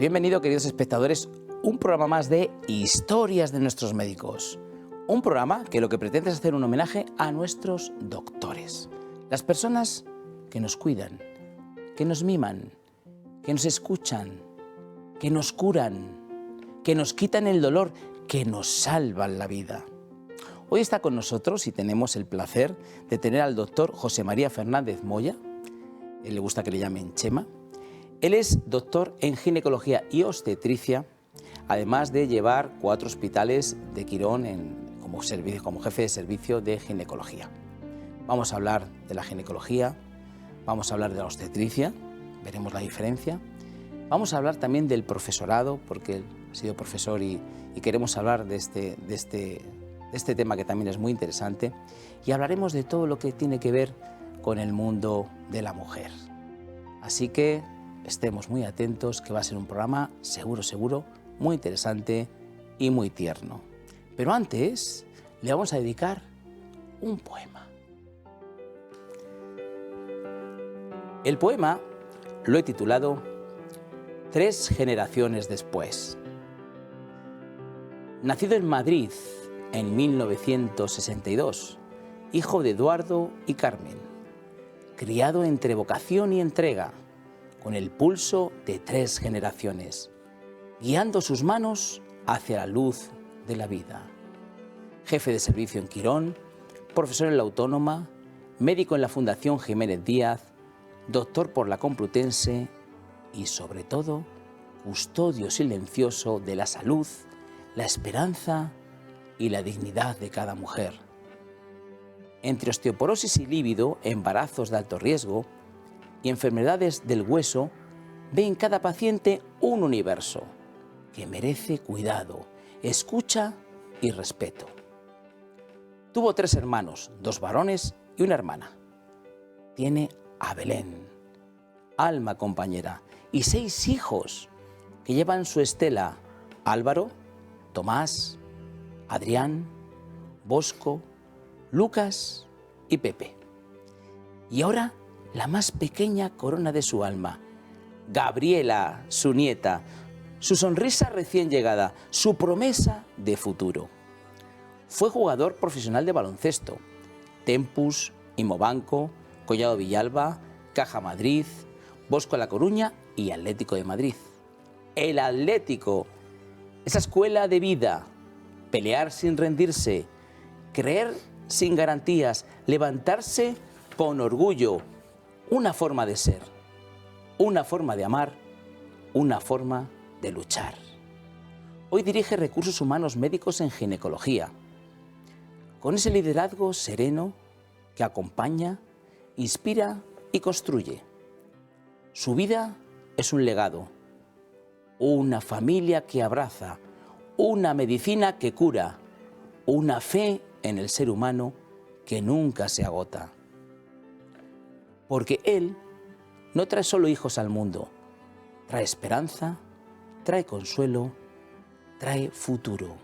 bienvenido, queridos espectadores, un programa más de Historias de nuestros médicos. Un programa que lo que pretende es hacer un homenaje a nuestros doctores. Las personas que nos cuidan, que nos miman, que nos escuchan, que nos curan, que nos quitan el dolor, que nos salvan la vida. Hoy está con nosotros y tenemos el placer de tener al doctor José María Fernández Moya. Él le gusta que le llamen Chema. Él es doctor en ginecología y obstetricia, además de llevar 4 hospitales de Quirón como jefe de servicio de ginecología. Vamos a hablar de la ginecología, vamos a hablar de la obstetricia, veremos la diferencia. Vamos a hablar también del profesorado, porque él ha sido profesor y queremos hablar de este tema que también es muy interesante. Y hablaremos de todo lo que tiene que ver con el mundo de la mujer. Así que estemos muy atentos, que va a ser un programa seguro, muy interesante y muy tierno. Pero antes le vamos a dedicar un poema. El poema lo he titulado 3 generaciones después. Nacido en Madrid en 1962, hijo de Eduardo y Carmen, criado entre vocación y entrega, con el pulso de 3 generaciones, guiando sus manos hacia la luz de la vida. Jefe de servicio en Quirón, profesor en la Autónoma, médico en la Fundación Jiménez Díaz, doctor por la Complutense y, sobre todo, custodio silencioso de la salud, la esperanza y la dignidad de cada mujer. Entre osteoporosis y lívido, embarazos de alto riesgo y enfermedades del hueso, ve en cada paciente un universo que merece cuidado, escucha y respeto. Tuvo 3 hermanos, 2 varones y una hermana. Tiene a Belén, alma compañera, y 6 hijos que llevan su estela: Álvaro, Tomás, Adrián, Bosco, Lucas y Pepe. Y ahora la más pequeña corona de su alma, Gabriela, su nieta, su sonrisa recién llegada, su promesa de futuro. Fue jugador profesional de baloncesto, Tempus, Imobanco, Collado Villalba, Caja Madrid, Bosco La Coruña y Atlético de Madrid. El Atlético, esa escuela de vida, pelear sin rendirse, creer sin garantías, levantarse con orgullo, una forma de ser, una forma de amar, una forma de luchar. Hoy dirige recursos humanos médicos en ginecología, con ese liderazgo sereno que acompaña, inspira y construye. Su vida es un legado, una familia que abraza, una medicina que cura, una fe en el ser humano que nunca se agota. Porque Él no trae solo hijos al mundo, trae esperanza, trae consuelo, trae futuro.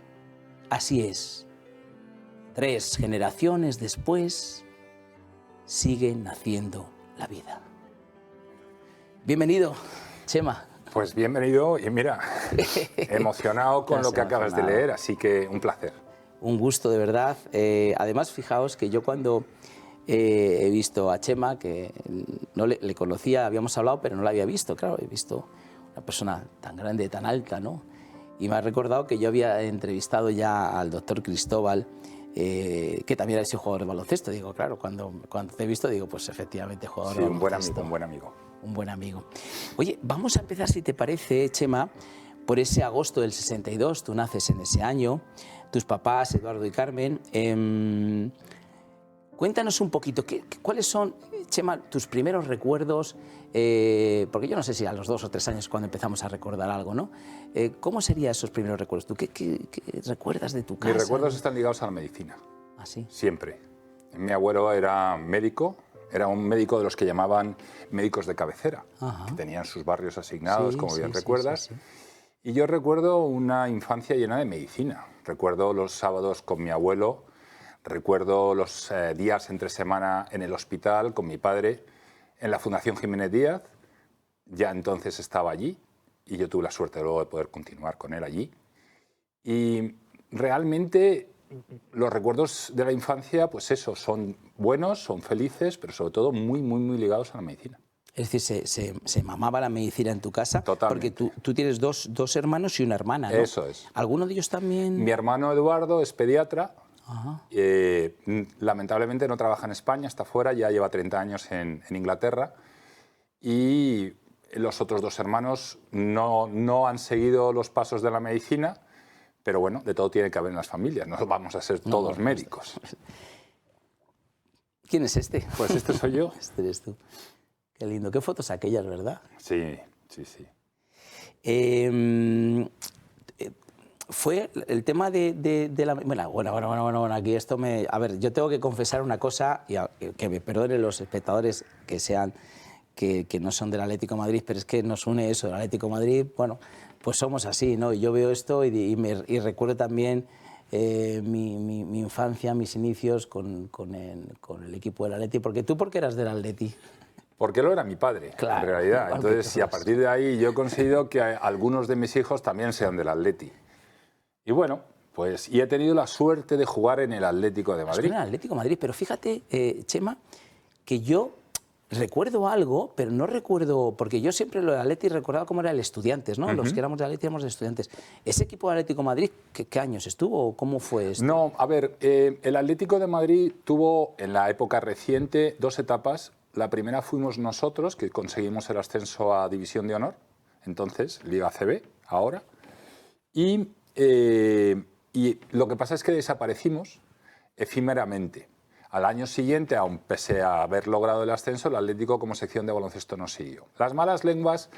Así es, 3 generaciones después sigue naciendo la vida. Bienvenido, Chema. Pues bienvenido y mira, emocionado con lo que acabas de leer, así que un placer. Un gusto, de verdad. Además, fijaos que yo cuando he visto a Chema, que no le conocía, habíamos hablado, pero no la había visto. Claro, he visto una persona tan grande, tan alta, ¿no? Y me ha recordado que yo había entrevistado ya al doctor Cristóbal, que también había sido jugador de baloncesto. Digo, claro, cuando te he visto, digo, pues efectivamente jugador de baloncesto. Un buen amigo. Un buen amigo. Oye, vamos a empezar, si te parece, Chema, por ese agosto del 62. Tú naces en ese año, tus papás, Eduardo y Carmen. Cuéntanos un poquito, ¿cuáles son, Chema, tus primeros recuerdos? Porque yo no sé si a los 2 o 3 años cuando empezamos a recordar algo, ¿no? ¿Cómo serían esos primeros recuerdos? ¿Tú qué recuerdas de tu casa? Mis recuerdos están ligados a la medicina. ¿Ah, sí? Siempre. Mi abuelo era médico, era un médico de los que llamaban médicos de cabecera, que tenían sus barrios asignados, Sí, como bien sí, recuerdas. sí. Y yo recuerdo una infancia llena de medicina. Recuerdo los sábados con mi abuelo, recuerdo los días entre semana en el hospital con mi padre, en la Fundación Jiménez Díaz. Ya entonces estaba allí y yo tuve la suerte luego de poder continuar con él allí. Y realmente los recuerdos de la infancia, pues eso, son buenos, son felices, pero sobre todo muy, muy, muy ligados a la medicina. Es decir, se mamaba la medicina en tu casa. Totalmente. Porque tú tienes dos hermanos y una hermana, ¿no? Eso es. ¿Alguno de ellos también? Mi hermano Eduardo es pediatra. Lamentablemente no trabaja en España, está fuera, ya lleva 30 años en Inglaterra. Y los otros 2 hermanos no han seguido los pasos de la medicina, pero bueno, de todo tiene que haber en las familias, no vamos a ser todos médicos. ¿Quién es este? Pues este soy yo. Este eres tú. Qué lindo. Qué fotos aquellas, ¿verdad? Sí, sí, sí. Fue el tema de la... Bueno, aquí esto me... A ver, yo tengo que confesar una cosa, y que me perdonen los espectadores que no son del Atlético de Madrid, pero es que nos une eso, el Atlético de Madrid, bueno, pues somos así, ¿no? Y yo veo esto y recuerdo también mi infancia, mis inicios con el equipo del Atleti. ¿Por qué eras del Atleti? Porque lo era mi padre, claro, en realidad. Entonces, y a partir de ahí yo he conseguido que algunos de mis hijos también sean del Atleti. Y bueno, pues y he tenido la suerte de jugar en el Atlético de Madrid. En el Atlético de Madrid, pero fíjate, Chema, que yo recuerdo algo, pero no recuerdo, porque yo siempre lo del Atleti recordaba cómo era el Estudiantes, ¿no? Los que éramos del Atleti éramos de Estudiantes. ¿Ese equipo del Atlético de Madrid, qué años estuvo? ¿Cómo fue esto? No, a ver, el Atlético de Madrid tuvo en la época reciente 2 etapas. La primera fuimos nosotros, que conseguimos el ascenso a División de Honor, entonces Liga CB, ahora. Y lo que pasa es que desaparecimos efímeramente. Al año siguiente, aun pese a haber logrado el ascenso, el Atlético como sección de baloncesto no siguió. Las malas lenguas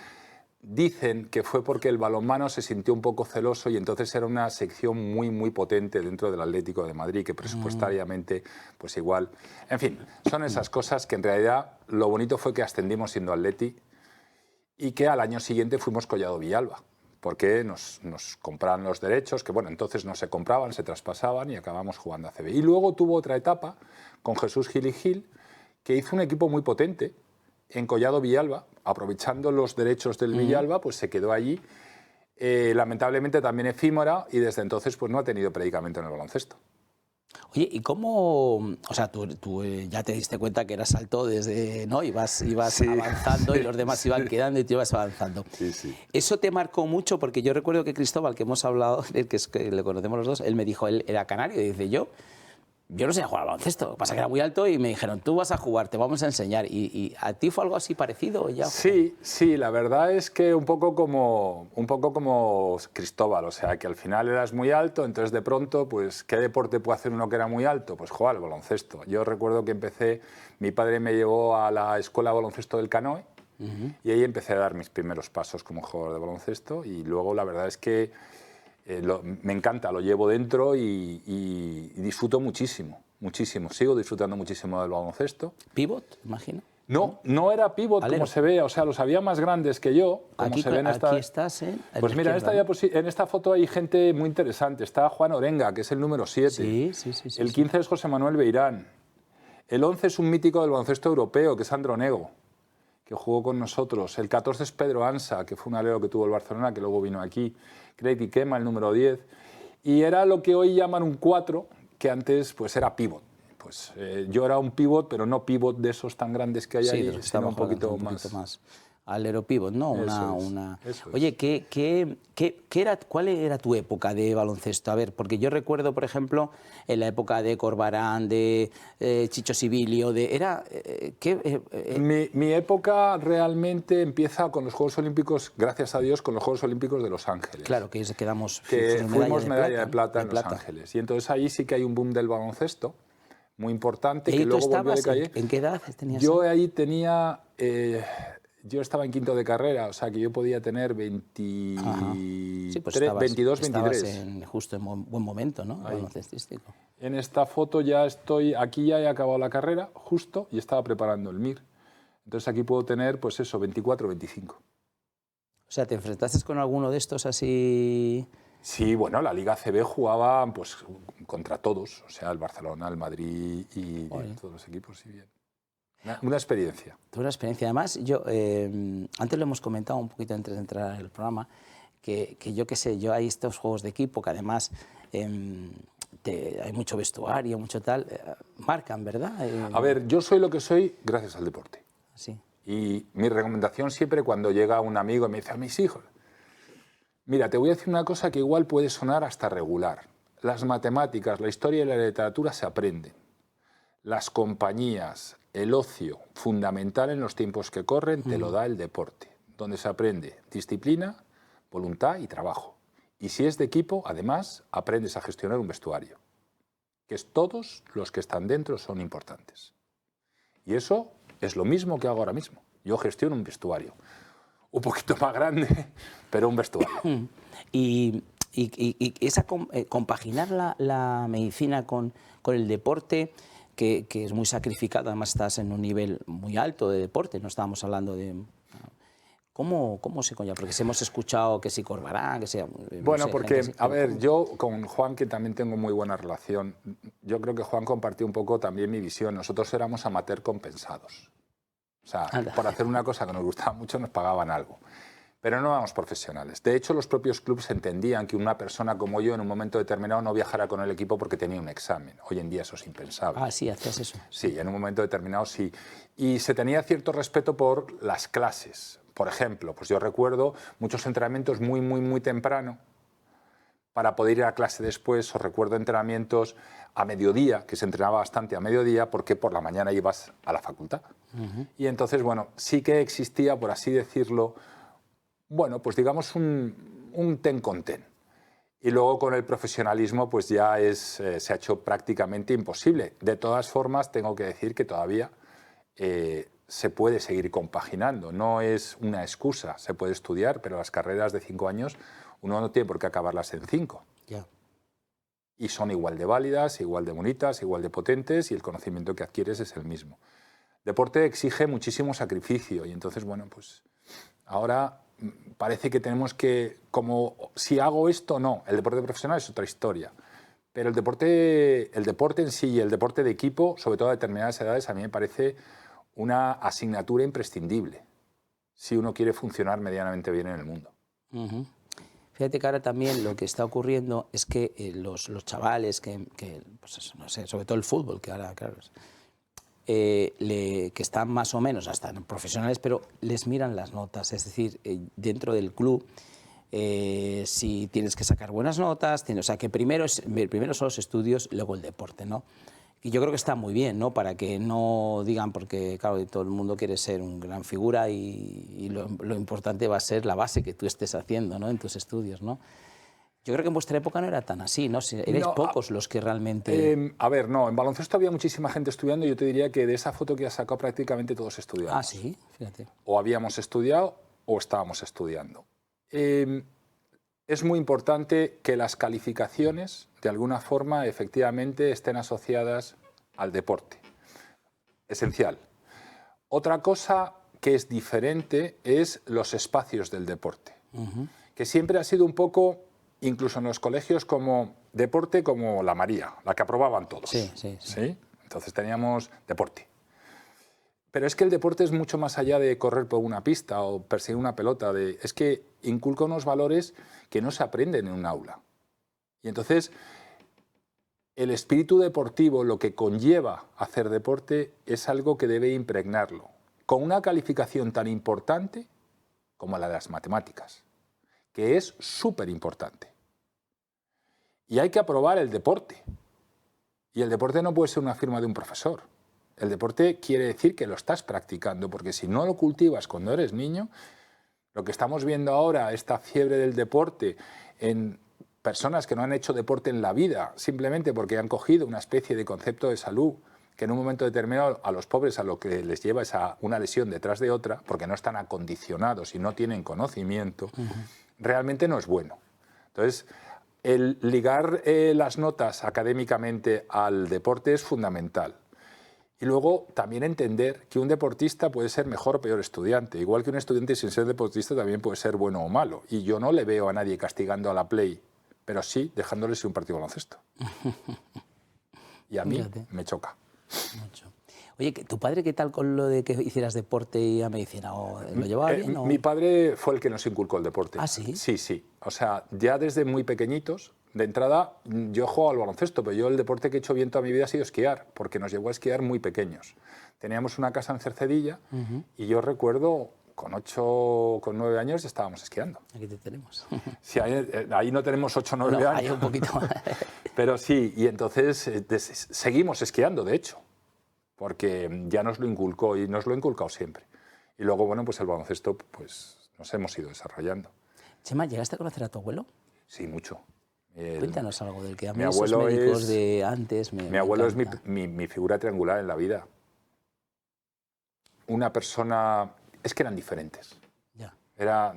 dicen que fue porque el balonmano se sintió un poco celoso y entonces era una sección muy, muy potente dentro del Atlético de Madrid, que presupuestariamente, pues igual... En fin, son esas cosas que en realidad lo bonito fue que ascendimos siendo Atleti y que al año siguiente fuimos Collado Villalba, porque nos compraron los derechos, que bueno, entonces no se compraban, se traspasaban y acabamos jugando a CB. Y luego tuvo otra etapa con Jesús Gil y Gil, que hizo un equipo muy potente en Collado Villalba, aprovechando los derechos del Villalba, pues se quedó allí, lamentablemente también efímera, y desde entonces pues no ha tenido predicamento en el baloncesto. Oye, ¿y cómo...? O sea, tú ya te diste cuenta que eras alto desde... ¿no? Ibas sí, avanzando y los demás iban quedando y tú ibas avanzando. Sí, sí. Eso te marcó mucho porque yo recuerdo que Cristóbal, que hemos hablado, que le conocemos los dos, él me dijo, él era canario, y dice, yo no sé jugar al baloncesto, lo que pasa es que era muy alto y me dijeron, tú vas a jugar, te vamos a enseñar. ¿Y a ti fue algo así parecido? ¿Ya? Sí, la verdad es que un poco como Cristóbal, o sea, que al final eras muy alto, entonces de pronto, pues, ¿qué deporte puede hacer uno que era muy alto? Pues jugar al baloncesto. Yo recuerdo que mi padre me llevó a la escuela de baloncesto del Canoe y ahí empecé a dar mis primeros pasos como jugador de baloncesto y luego la verdad es que me encanta, lo llevo dentro y disfruto muchísimo, muchísimo. Sigo disfrutando muchísimo del baloncesto. ¿Pivot, imagino? No era pivot como se ve, o sea, los había más grandes que yo, como aquí, se ve en esta... Aquí estás, ¿eh? Pues mira, en esta foto hay gente muy interesante. Está Juan Orenga, que es el número 7. Sí. El 15 es José Manuel Beirán. El 11 es un mítico del baloncesto europeo, que es Andronego, que jugó con nosotros. El 14 es Pedro Ansa, que fue un alero que tuvo el Barcelona, que luego vino aquí. Craig Ikema, el número 10. Y era lo que hoy llaman un 4, que antes pues era pivot. Pues yo era un pivot, pero no pivot de esos tan grandes que hay ahí, sino un poquito más. Alero pivot, ¿no? Eso es. Oye, ¿cuál era tu época de baloncesto? A ver, porque yo recuerdo, por ejemplo, en la época de Corbarán, de Chicho Sibilio, Mi época realmente empieza con los Juegos Olímpicos, gracias a Dios, con los Juegos Olímpicos de Los Ángeles. Claro, que fuimos medalla de plata en Los Ángeles. Y entonces ahí sí que hay un boom del baloncesto muy importante. ¿Y que tú luego estabas volvió a decaer. en qué edad tenías? Yo ahí tenía... yo estaba en quinto de carrera, o sea que yo podía tener 22, 23. Justo en buen momento, ¿no? Baloncestístico. En esta foto ya estoy, aquí ya he acabado la carrera, justo, y estaba preparando el MIR. Entonces aquí puedo tener, pues eso, 24, 25. O sea, ¿te enfrentaste con alguno de estos así...? Sí, bueno, la Liga CB jugaba pues, contra todos, o sea, el Barcelona, el Madrid y todos los equipos, sí, bien. Una experiencia. Tuve una experiencia. Además, yo, antes lo hemos comentado un poquito antes de entrar en el programa, que yo qué sé, yo hay estos juegos de equipo que además hay mucho vestuario, mucho tal, marcan, ¿verdad? A ver, yo soy lo que soy gracias al deporte. Sí. Y mi recomendación siempre cuando llega un amigo y me dice a mis hijos, mira, te voy a decir una cosa que igual puede sonar hasta regular. Las matemáticas, la historia y la literatura se aprenden. Las compañías, el ocio, fundamental en los tiempos que corren, te lo da el deporte, donde se aprende disciplina, voluntad y trabajo. Y si es de equipo, además, aprendes a gestionar un vestuario, que es todos los que están dentro son importantes. Y eso es lo mismo que hago ahora mismo. Yo gestiono un vestuario, un poquito más grande, pero un vestuario. Y esa compaginar la medicina con el deporte, que es muy sacrificado, además estás en un nivel muy alto de deporte, no estábamos hablando de... ¿Cómo se conlleva? Porque si hemos escuchado que si Corbarán, que sea... Bueno, no sé, porque, así, a ver, yo con Juan, que también tengo muy buena relación, yo creo que Juan compartió un poco también mi visión. Nosotros éramos amateur compensados. O sea, por hacer una cosa que nos gustaba mucho nos pagaban algo. Pero no éramos profesionales. De hecho, los propios clubes entendían que una persona como yo en un momento determinado no viajara con el equipo porque tenía un examen. Hoy en día eso es impensable. Ah, sí, hacías eso. Sí, en un momento determinado sí. Y se tenía cierto respeto por las clases. Por ejemplo, pues yo recuerdo muchos entrenamientos muy temprano para poder ir a clase después. Os recuerdo entrenamientos a mediodía, que se entrenaba bastante a mediodía porque por la mañana ibas a la facultad. Y entonces, bueno, sí que existía, por así decirlo, bueno, pues digamos un ten con ten. Y luego con el profesionalismo pues ya se ha hecho prácticamente imposible. De todas formas, tengo que decir que todavía se puede seguir compaginando. No es una excusa, se puede estudiar, pero las carreras de 5 años uno no tiene por qué acabarlas en 5. Ya. Y son igual de válidas, igual de bonitas, igual de potentes y el conocimiento que adquieres es el mismo. Deporte exige muchísimo sacrificio y entonces, bueno, pues ahora parece que tenemos que, como si hago esto, no. El deporte profesional es otra historia. Pero el deporte en sí y el deporte de equipo, sobre todo a determinadas edades, a mí me parece una asignatura imprescindible si uno quiere funcionar medianamente bien en el mundo. Fíjate que ahora también lo que está ocurriendo es que los chavales, pues eso, no sé, sobre todo el fútbol, que ahora, claro, que están más o menos hasta profesionales, pero les miran las notas, es decir, dentro del club, si tienes que sacar buenas notas, o sea, que primero son los estudios, luego el deporte, ¿no? Y yo creo que está muy bien, ¿no? Para que no digan, porque claro, todo el mundo quiere ser un gran figura y lo importante va a ser la base que tú estés haciendo, ¿no? En tus estudios, ¿no? Yo creo que en vuestra época no era tan así, ¿no? Erais pocos los que realmente... A ver, no, en baloncesto había muchísima gente estudiando y yo te diría que de esa foto que has sacado prácticamente todos estudiamos. Ah, sí, fíjate. O habíamos estudiado o estábamos estudiando. Es muy importante que las calificaciones, de alguna forma, efectivamente, estén asociadas al deporte. Esencial. Otra cosa que es diferente es los espacios del deporte, que siempre ha sido un poco, incluso en los colegios, como deporte como la María, la que aprobaban todos. Sí. Entonces teníamos deporte. Pero es que el deporte es mucho más allá de correr por una pista o perseguir una pelota. Es que inculca unos valores que no se aprenden en un aula. Y entonces, el espíritu deportivo, lo que conlleva hacer deporte, es algo que debe impregnarlo, con una calificación tan importante como la de las matemáticas, que es súper importante. Y hay que aprobar el deporte. Y el deporte no puede ser una firma de un profesor. El deporte quiere decir que lo estás practicando, porque si no lo cultivas cuando eres niño, lo que estamos viendo ahora, esta fiebre del deporte en personas que no han hecho deporte en la vida, simplemente porque han cogido una especie de concepto de salud que en un momento determinado a los pobres a lo que les lleva es a una lesión detrás de otra, porque no están acondicionados y no tienen conocimiento, realmente no es bueno. Entonces, el ligar las notas académicamente al deporte es fundamental. Y luego también entender que un deportista puede ser mejor o peor estudiante, igual que un estudiante sin ser deportista también puede ser bueno o malo. Y yo no le veo a nadie castigando a la Play, pero sí dejándole sin un partido de baloncesto. Y a mí me choca. Mucho. Oye, ¿tu padre qué tal con lo de que hicieras deporte y a medicina? ¿O lo llevaba bien? ¿O? Mi padre fue el que nos inculcó el deporte. ¿Ah, sí? Sí, sí. O sea, ya desde muy pequeñitos, de entrada, yo juego al baloncesto, pero yo el deporte que he hecho bien toda mi vida ha sido esquiar, porque nos llevó a esquiar muy pequeños. Teníamos una casa en Cercedilla y yo recuerdo, con 8, con 9 años ya estábamos esquiando. Aquí te tenemos. Sí, ahí no tenemos 8 o 9 No, años. hay un poquito más. Pero sí, y entonces seguimos esquiando, de hecho, porque ya nos lo inculcó y nos lo ha inculcado siempre. Y luego, bueno, pues el baloncesto, pues nos hemos ido desarrollando. Chema, ¿llegaste a conocer a tu abuelo? Sí, mucho. Cuéntanos algo del que a mí mi esos abuelo médicos es- de antes Mi abuelo es encanta. mi figura triangular en la vida. Una persona... Es que eran diferentes. Ya.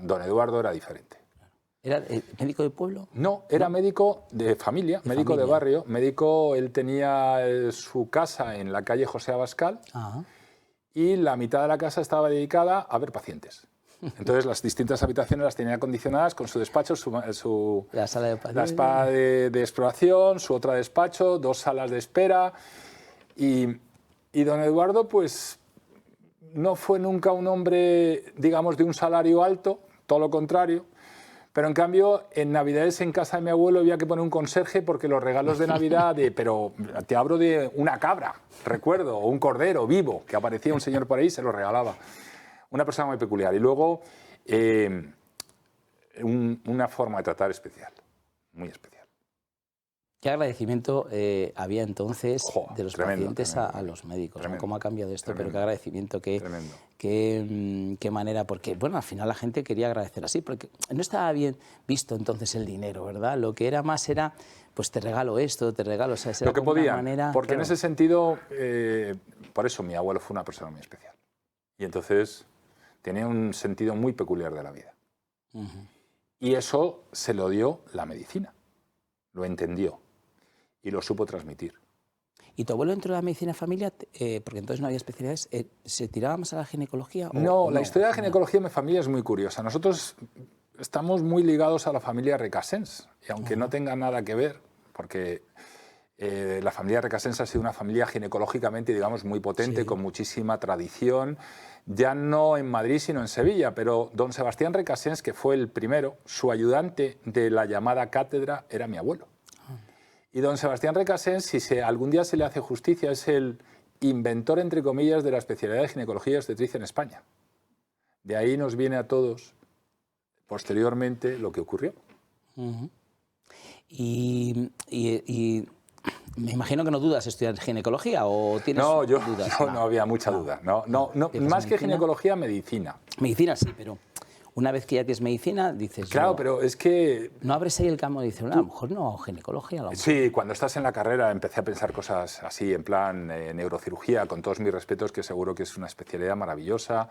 Don Eduardo era diferente. ¿Era médico de pueblo? No, era médico de familia, médico de familia. barrio. Médico, él tenía su casa en la calle José Abascal Ah, y la mitad de la casa estaba dedicada a ver pacientes. Entonces las distintas habitaciones las tenía acondicionadas con su despacho, la sala de la pacientes. sala de exploración, su otra despacho, 2 salas de espera. Y don Eduardo, pues, no fue nunca un hombre, digamos, de un salario alto, todo lo contrario. Pero en cambio, en Navidades en casa de mi abuelo había que poner un conserje porque los regalos de Navidad, pero te hablo de una cabra, recuerdo, o un cordero vivo, que aparecía un señor por ahí y se lo regalaba. Una persona muy peculiar. Y luego, una forma de tratar especial, muy especial. ¿Qué agradecimiento había entonces de los Tremendo, pacientes tremendo, a los médicos? ¿No? tremendo, ¿Cómo ha cambiado esto? tremendo, Pero qué agradecimiento, tremendo. qué manera, porque bueno, al final la gente quería agradecer así, porque no estaba bien visto entonces el dinero, ¿verdad? Lo que era más era, pues te regalo esto, te regalo, o sea, era Lo que como una podían, manera, porque claro. en ese sentido, por eso mi abuelo fue una persona muy especial. Y entonces tenía un sentido muy peculiar de la vida. Y eso se lo dio la medicina, lo entendió y lo supo transmitir. ¿Y tu abuelo entró a la medicina de familia, porque entonces no había especialidades, se tiraba más a la ginecología? No, o la historia de la No. ginecología en mi familia es muy curiosa. Nosotros estamos muy ligados a la familia Recasens, y aunque no tenga nada que ver, porque la familia Recasens ha sido una familia ginecológicamente, digamos, muy potente, Sí. con muchísima tradición, ya no en Madrid, sino en Sevilla, pero don Sebastián Recasens, que fue el primero, su ayudante de la llamada cátedra era mi abuelo. Y don Sebastián Recasens, si algún día se le hace justicia, es el inventor, entre comillas, de la especialidad de ginecología y obstetricia en España. De ahí nos viene a todos, posteriormente, lo que ocurrió. Y me imagino que no dudas estudiar ginecología, ¿o tienes No, dudas? no había mucha duda. No, ¿Empiezas más que medicina? ginecología, medicina. Medicina sí, pero una vez que ya tienes medicina, dices, Claro, yo, pero es que no abres ahí el campo y dices, a lo mejor no, ginecología. A lo mejor. sí, cuando estás en la carrera empecé a pensar cosas así, en plan neurocirugía, con todos mis respetos, que seguro que es una especialidad maravillosa,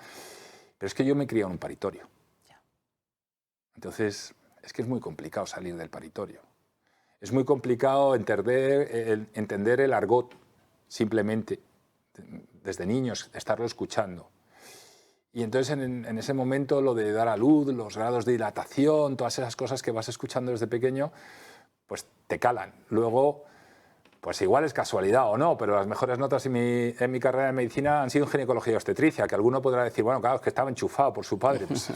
pero es que yo me crié en un paritorio. Entonces, es que es muy complicado salir del paritorio. Es muy complicado entender el argot, simplemente, desde niños, estarlo escuchando. Y entonces en ese momento lo de dar a luz, los grados de dilatación, todas esas cosas que vas escuchando desde pequeño, pues te calan. Luego, pues igual es casualidad o no, pero las mejores notas en mi carrera de medicina han sido en ginecología y obstetricia, que alguno podrá decir, bueno, claro, es que estaba enchufado por su padre. Pues,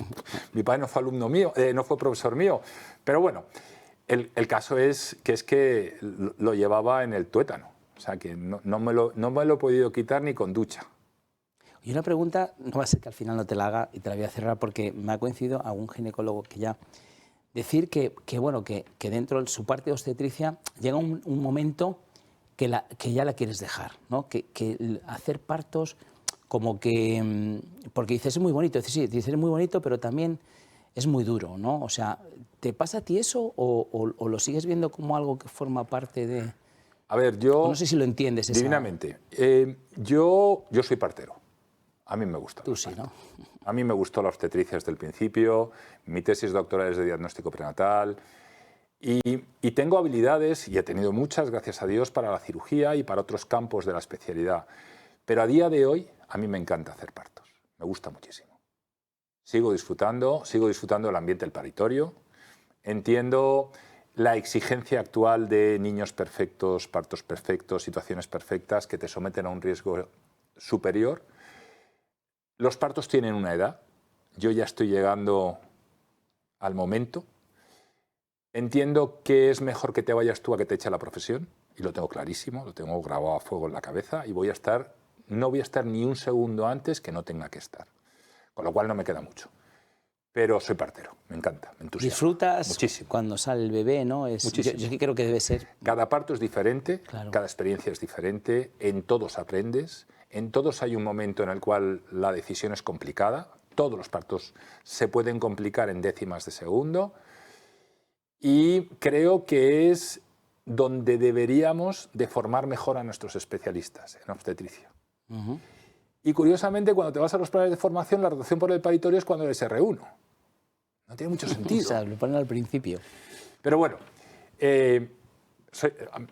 mi padre no fue alumno mío, no fue profesor mío. Pero bueno, el caso es que lo llevaba en el tuétano. O sea, que no me lo he podido quitar ni con ducha. Y una pregunta, no va a ser que al final no te la haga y te la voy a cerrar, porque me ha coincidido algún ginecólogo que ya... Decir que dentro de su parte de obstetricia llega un momento que ya la quieres dejar, ¿no? Que hacer partos como que... Porque dices, es muy bonito, dices, es muy bonito, pero también es muy duro, ¿no? O sea, ¿te pasa a ti eso o lo sigues viendo como algo que forma parte de...? A ver, yo... No sé si lo entiendes. Divinamente. Yo soy partero. A mí me gusta. Tú sí, ¿no? A mí me gustó la obstetricia desde el principio, mi tesis doctoral es de diagnóstico prenatal y tengo habilidades, y he tenido muchas, gracias a Dios, para la cirugía y para otros campos de la especialidad. Pero a día de hoy a mí me encanta hacer partos, me gusta muchísimo. Sigo disfrutando del ambiente del paritorio, entiendo la exigencia actual de niños perfectos, partos perfectos, situaciones perfectas que te someten a un riesgo superior. Los partos tienen una edad. Yo ya estoy llegando al momento. Entiendo que es mejor que te vayas tú a que te eche la profesión, y lo tengo clarísimo, lo tengo grabado a fuego en la cabeza, y no voy a estar ni un segundo antes que no tenga que estar. Con lo cual no me queda mucho. Pero soy partero, me encanta, me entusiasma. Disfrutas muchísimo. Cuando sale el bebé, ¿no? Yo creo que debe ser... Cada parto es diferente, claro. Cada experiencia es diferente, en todos aprendes, en todos hay un momento en el cual la decisión es complicada, todos los partos se pueden complicar en décimas de segundo, y creo que es donde deberíamos de formar mejor a nuestros especialistas en obstetricia. Y curiosamente, cuando te vas a los planes de formación, la rotación por el paritorio es cuando eres R1. No tiene mucho sentido. O sea, lo ponen al principio. Pero bueno,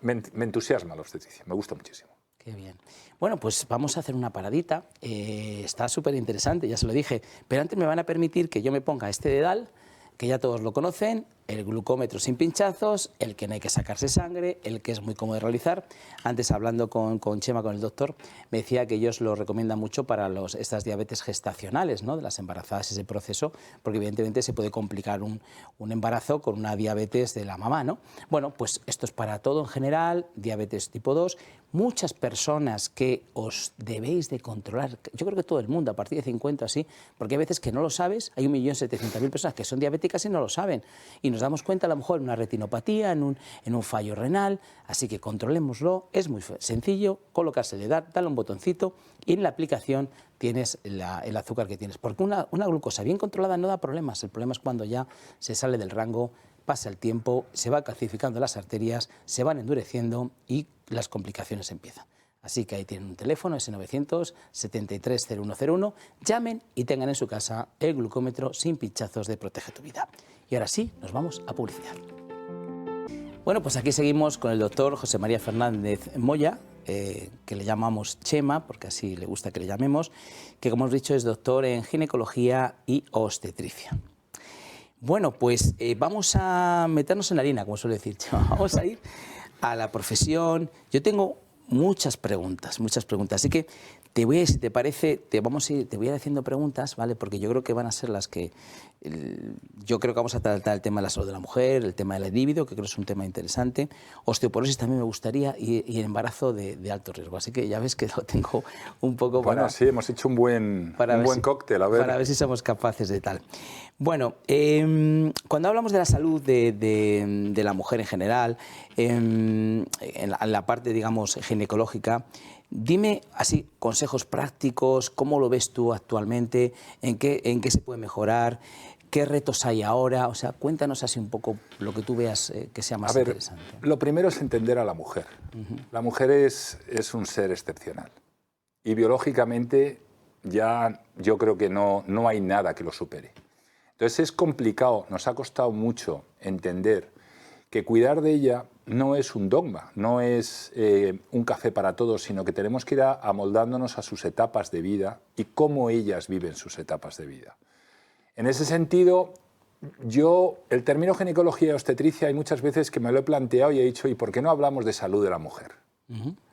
me entusiasma la obstetricia, me gusta muchísimo. Qué bien. Bueno, pues vamos a hacer una paradita. Está súper interesante, ya se lo dije. Pero antes me van a permitir que yo me ponga este dedal, que ya todos lo conocen, el glucómetro sin pinchazos, el que no hay que sacarse sangre, el que es muy cómodo de realizar. Antes, hablando con Chema, con el doctor, me decía que ellos lo recomiendan mucho para estas diabetes gestacionales, ¿no? De las embarazadas, ese proceso, porque evidentemente se puede complicar un embarazo con una diabetes de la mamá, ¿no? Bueno, pues esto es para todo en general, diabetes tipo 2. Muchas personas que os debéis de controlar, yo creo que todo el mundo, a partir de 50 así, porque hay veces que no lo sabes, hay 1.700.000 personas que son diabéticas y no lo saben, y nos damos cuenta a lo mejor en una retinopatía, en un fallo renal, así que controlémoslo, es muy sencillo, colocársele, dale un botoncito y en la aplicación tienes el azúcar que tienes, porque una glucosa bien controlada no da problemas, el problema es cuando ya se sale del rango, pasa el tiempo, se va calcificando las arterias, se van endureciendo y las complicaciones empiezan. Así que ahí tienen un teléfono, ese 900-730101, llamen y tengan en su casa el glucómetro sin pinchazos de Protege tu Vida. Y ahora sí, nos vamos a publicidad. Bueno, pues aquí seguimos con el doctor José María Fernández Moya, que le llamamos Chema, porque así le gusta que le llamemos, que como hemos dicho es doctor en ginecología y obstetricia. Bueno, pues vamos a meternos en la harina, como suele decir Chema. Vamos a ir a la profesión. Yo tengo muchas preguntas, así que te voy a, si te parece, te voy a ir haciendo preguntas, ¿vale? Porque yo creo que van a ser las que... yo creo que vamos a tratar el tema de la salud de la mujer, el tema del libido, que creo que es un tema interesante. Osteoporosis también me gustaría y el embarazo de alto riesgo. Así que ya ves que lo tengo un poco para... Bueno, sí, hemos hecho un buen cóctel, a ver. Para ver si somos capaces de tal. Bueno, cuando hablamos de la salud de la mujer en general, en la parte, digamos, ginecológica, dime así consejos prácticos, cómo lo ves tú actualmente, en qué se puede mejorar, qué retos hay ahora, o sea, cuéntanos así un poco lo que tú veas que sea más interesante. Lo primero es entender a la mujer. La mujer es un ser excepcional y biológicamente ya yo creo que no hay nada que lo supere. Entonces es complicado, nos ha costado mucho entender que cuidar de ella no es un dogma, no es un café para todos, sino que tenemos que ir amoldándonos a sus etapas de vida y cómo ellas viven sus etapas de vida. En ese sentido, el término ginecología y obstetricia hay muchas veces que me lo he planteado y he dicho, ¿y por qué no hablamos de salud de la mujer?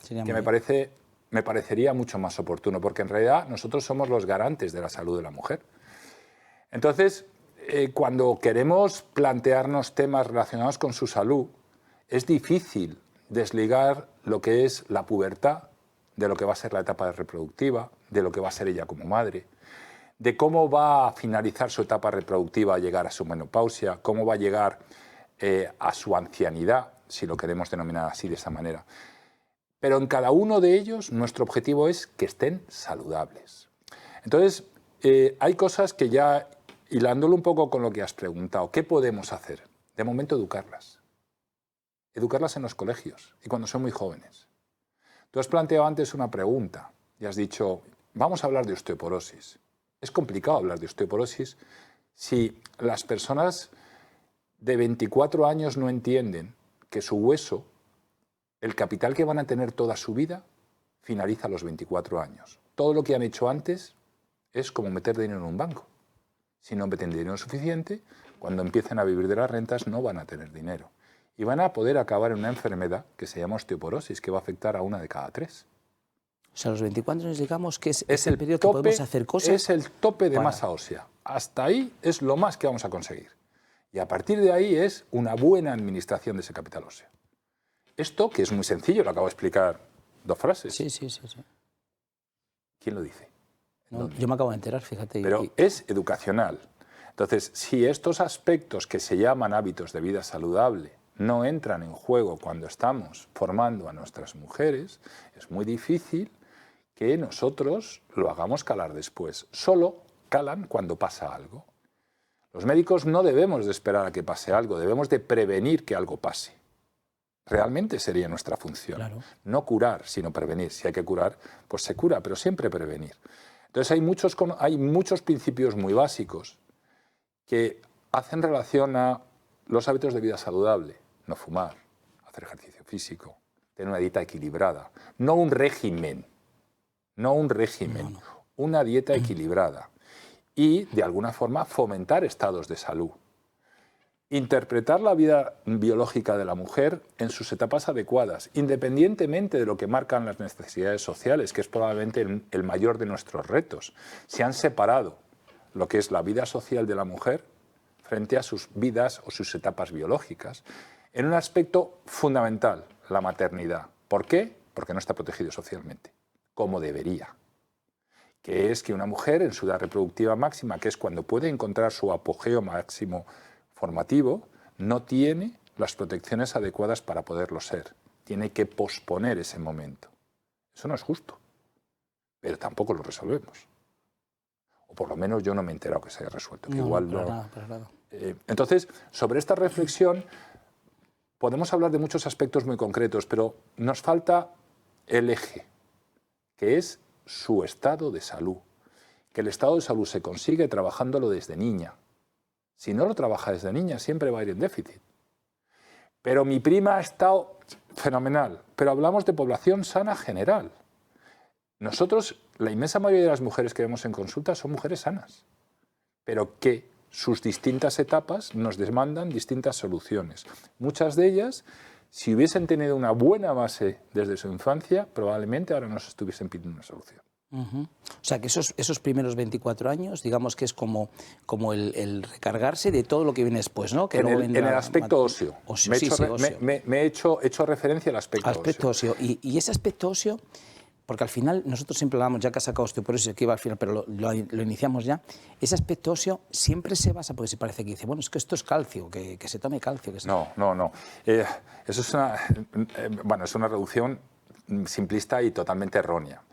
Que me parecería mucho más oportuno, porque en realidad nosotros somos los garantes de la salud de la mujer. Entonces, cuando queremos plantearnos temas relacionados con su salud, es difícil desligar lo que es la pubertad de lo que va a ser la etapa reproductiva, de lo que va a ser ella como madre, de cómo va a finalizar su etapa reproductiva a llegar a su menopausia, cómo va a llegar a su ancianidad, si lo queremos denominar así de esa manera. Pero en cada uno de ellos nuestro objetivo es que estén saludables. Entonces, hay cosas que ya, hilándolo un poco con lo que has preguntado, ¿qué podemos hacer? De momento, educarlas. Educarlas en los colegios y cuando son muy jóvenes. Tú has planteado antes una pregunta y has dicho, vamos a hablar de osteoporosis. Es complicado hablar de osteoporosis si las personas de 24 años no entienden que su hueso, el capital que van a tener toda su vida, finaliza a los 24 años. Todo lo que han hecho antes es como meter dinero en un banco. Si no meten dinero suficiente, cuando empiecen a vivir de las rentas no van a tener dinero. Y van a poder acabar en una enfermedad que se llama osteoporosis, que va a afectar a 1 de cada 3. sea, a los 24 años digamos que es Es el el periodo tope, que podemos hacer cosas. es el tope de para- masa ósea. Hasta ahí es lo más que vamos a conseguir. Y a partir de ahí es una buena administración de ese capital óseo. Esto, que es muy sencillo, lo acabo de explicar 2 frases. Sí, sí, sí. sí. ¿Quién lo dice? No, yo me acabo de enterar, fíjate. Pero es educacional. Entonces, si estos aspectos que se llaman hábitos de vida saludable no entran en juego cuando estamos formando a nuestras mujeres, es muy difícil que nosotros lo hagamos calar después. Solo calan cuando pasa algo. Los médicos no debemos de esperar a que pase algo, debemos de prevenir que algo pase. Realmente sería nuestra función. Claro. No curar, sino prevenir. Si hay que curar, pues se cura, pero siempre prevenir. Entonces hay muchos principios muy básicos que hacen relación a los hábitos de vida saludable. No fumar, hacer ejercicio físico, tener una dieta equilibrada. No un régimen, una dieta equilibrada. Y, de alguna forma, fomentar estados de salud. Interpretar la vida biológica de la mujer en sus etapas adecuadas, independientemente de lo que marcan las necesidades sociales, que es probablemente el mayor de nuestros retos. Se han separado lo que es la vida social de la mujer frente a sus vidas o sus etapas biológicas, en un aspecto fundamental, la maternidad. ¿Por qué? Porque no está protegido socialmente, como debería. Que es que una mujer en su edad reproductiva máxima, que es cuando puede encontrar su apogeo máximo formativo, no tiene las protecciones adecuadas para poderlo ser. Tiene que posponer ese momento. Eso no es justo, pero tampoco lo resolvemos. O por lo menos yo no me he enterado que se haya resuelto. Que No, igual para no. nada, para nada. Entonces, sobre esta reflexión podemos hablar de muchos aspectos muy concretos, pero nos falta el eje, que es su estado de salud. Que el estado de salud se consigue trabajándolo desde niña. Si no lo trabaja desde niña, siempre va a ir en déficit. Pero mi prima ha estado fenomenal. Pero hablamos de población sana general. Nosotros, la inmensa mayoría de las mujeres que vemos en consulta son mujeres sanas, pero que sus distintas etapas nos demandan distintas soluciones. Muchas de ellas, si hubiesen tenido una buena base desde su infancia, probablemente ahora nos estuviesen pidiendo una solución. O sea, que esos primeros 24 años, digamos que es como el recargarse de todo lo que viene después, ¿no? Que En el aspecto óseo. óseo. Me he hecho referencia al aspecto óseo. Y ese aspecto óseo, porque al final nosotros siempre hablamos, ya que has sacado osteoporosis, que iba al final, pero lo iniciamos ya, ese aspecto óseo siempre se basa, porque se parece que dice, bueno, es que esto es calcio, que se tome calcio. Que se... No. Eso es es una reducción simplista y totalmente errónea.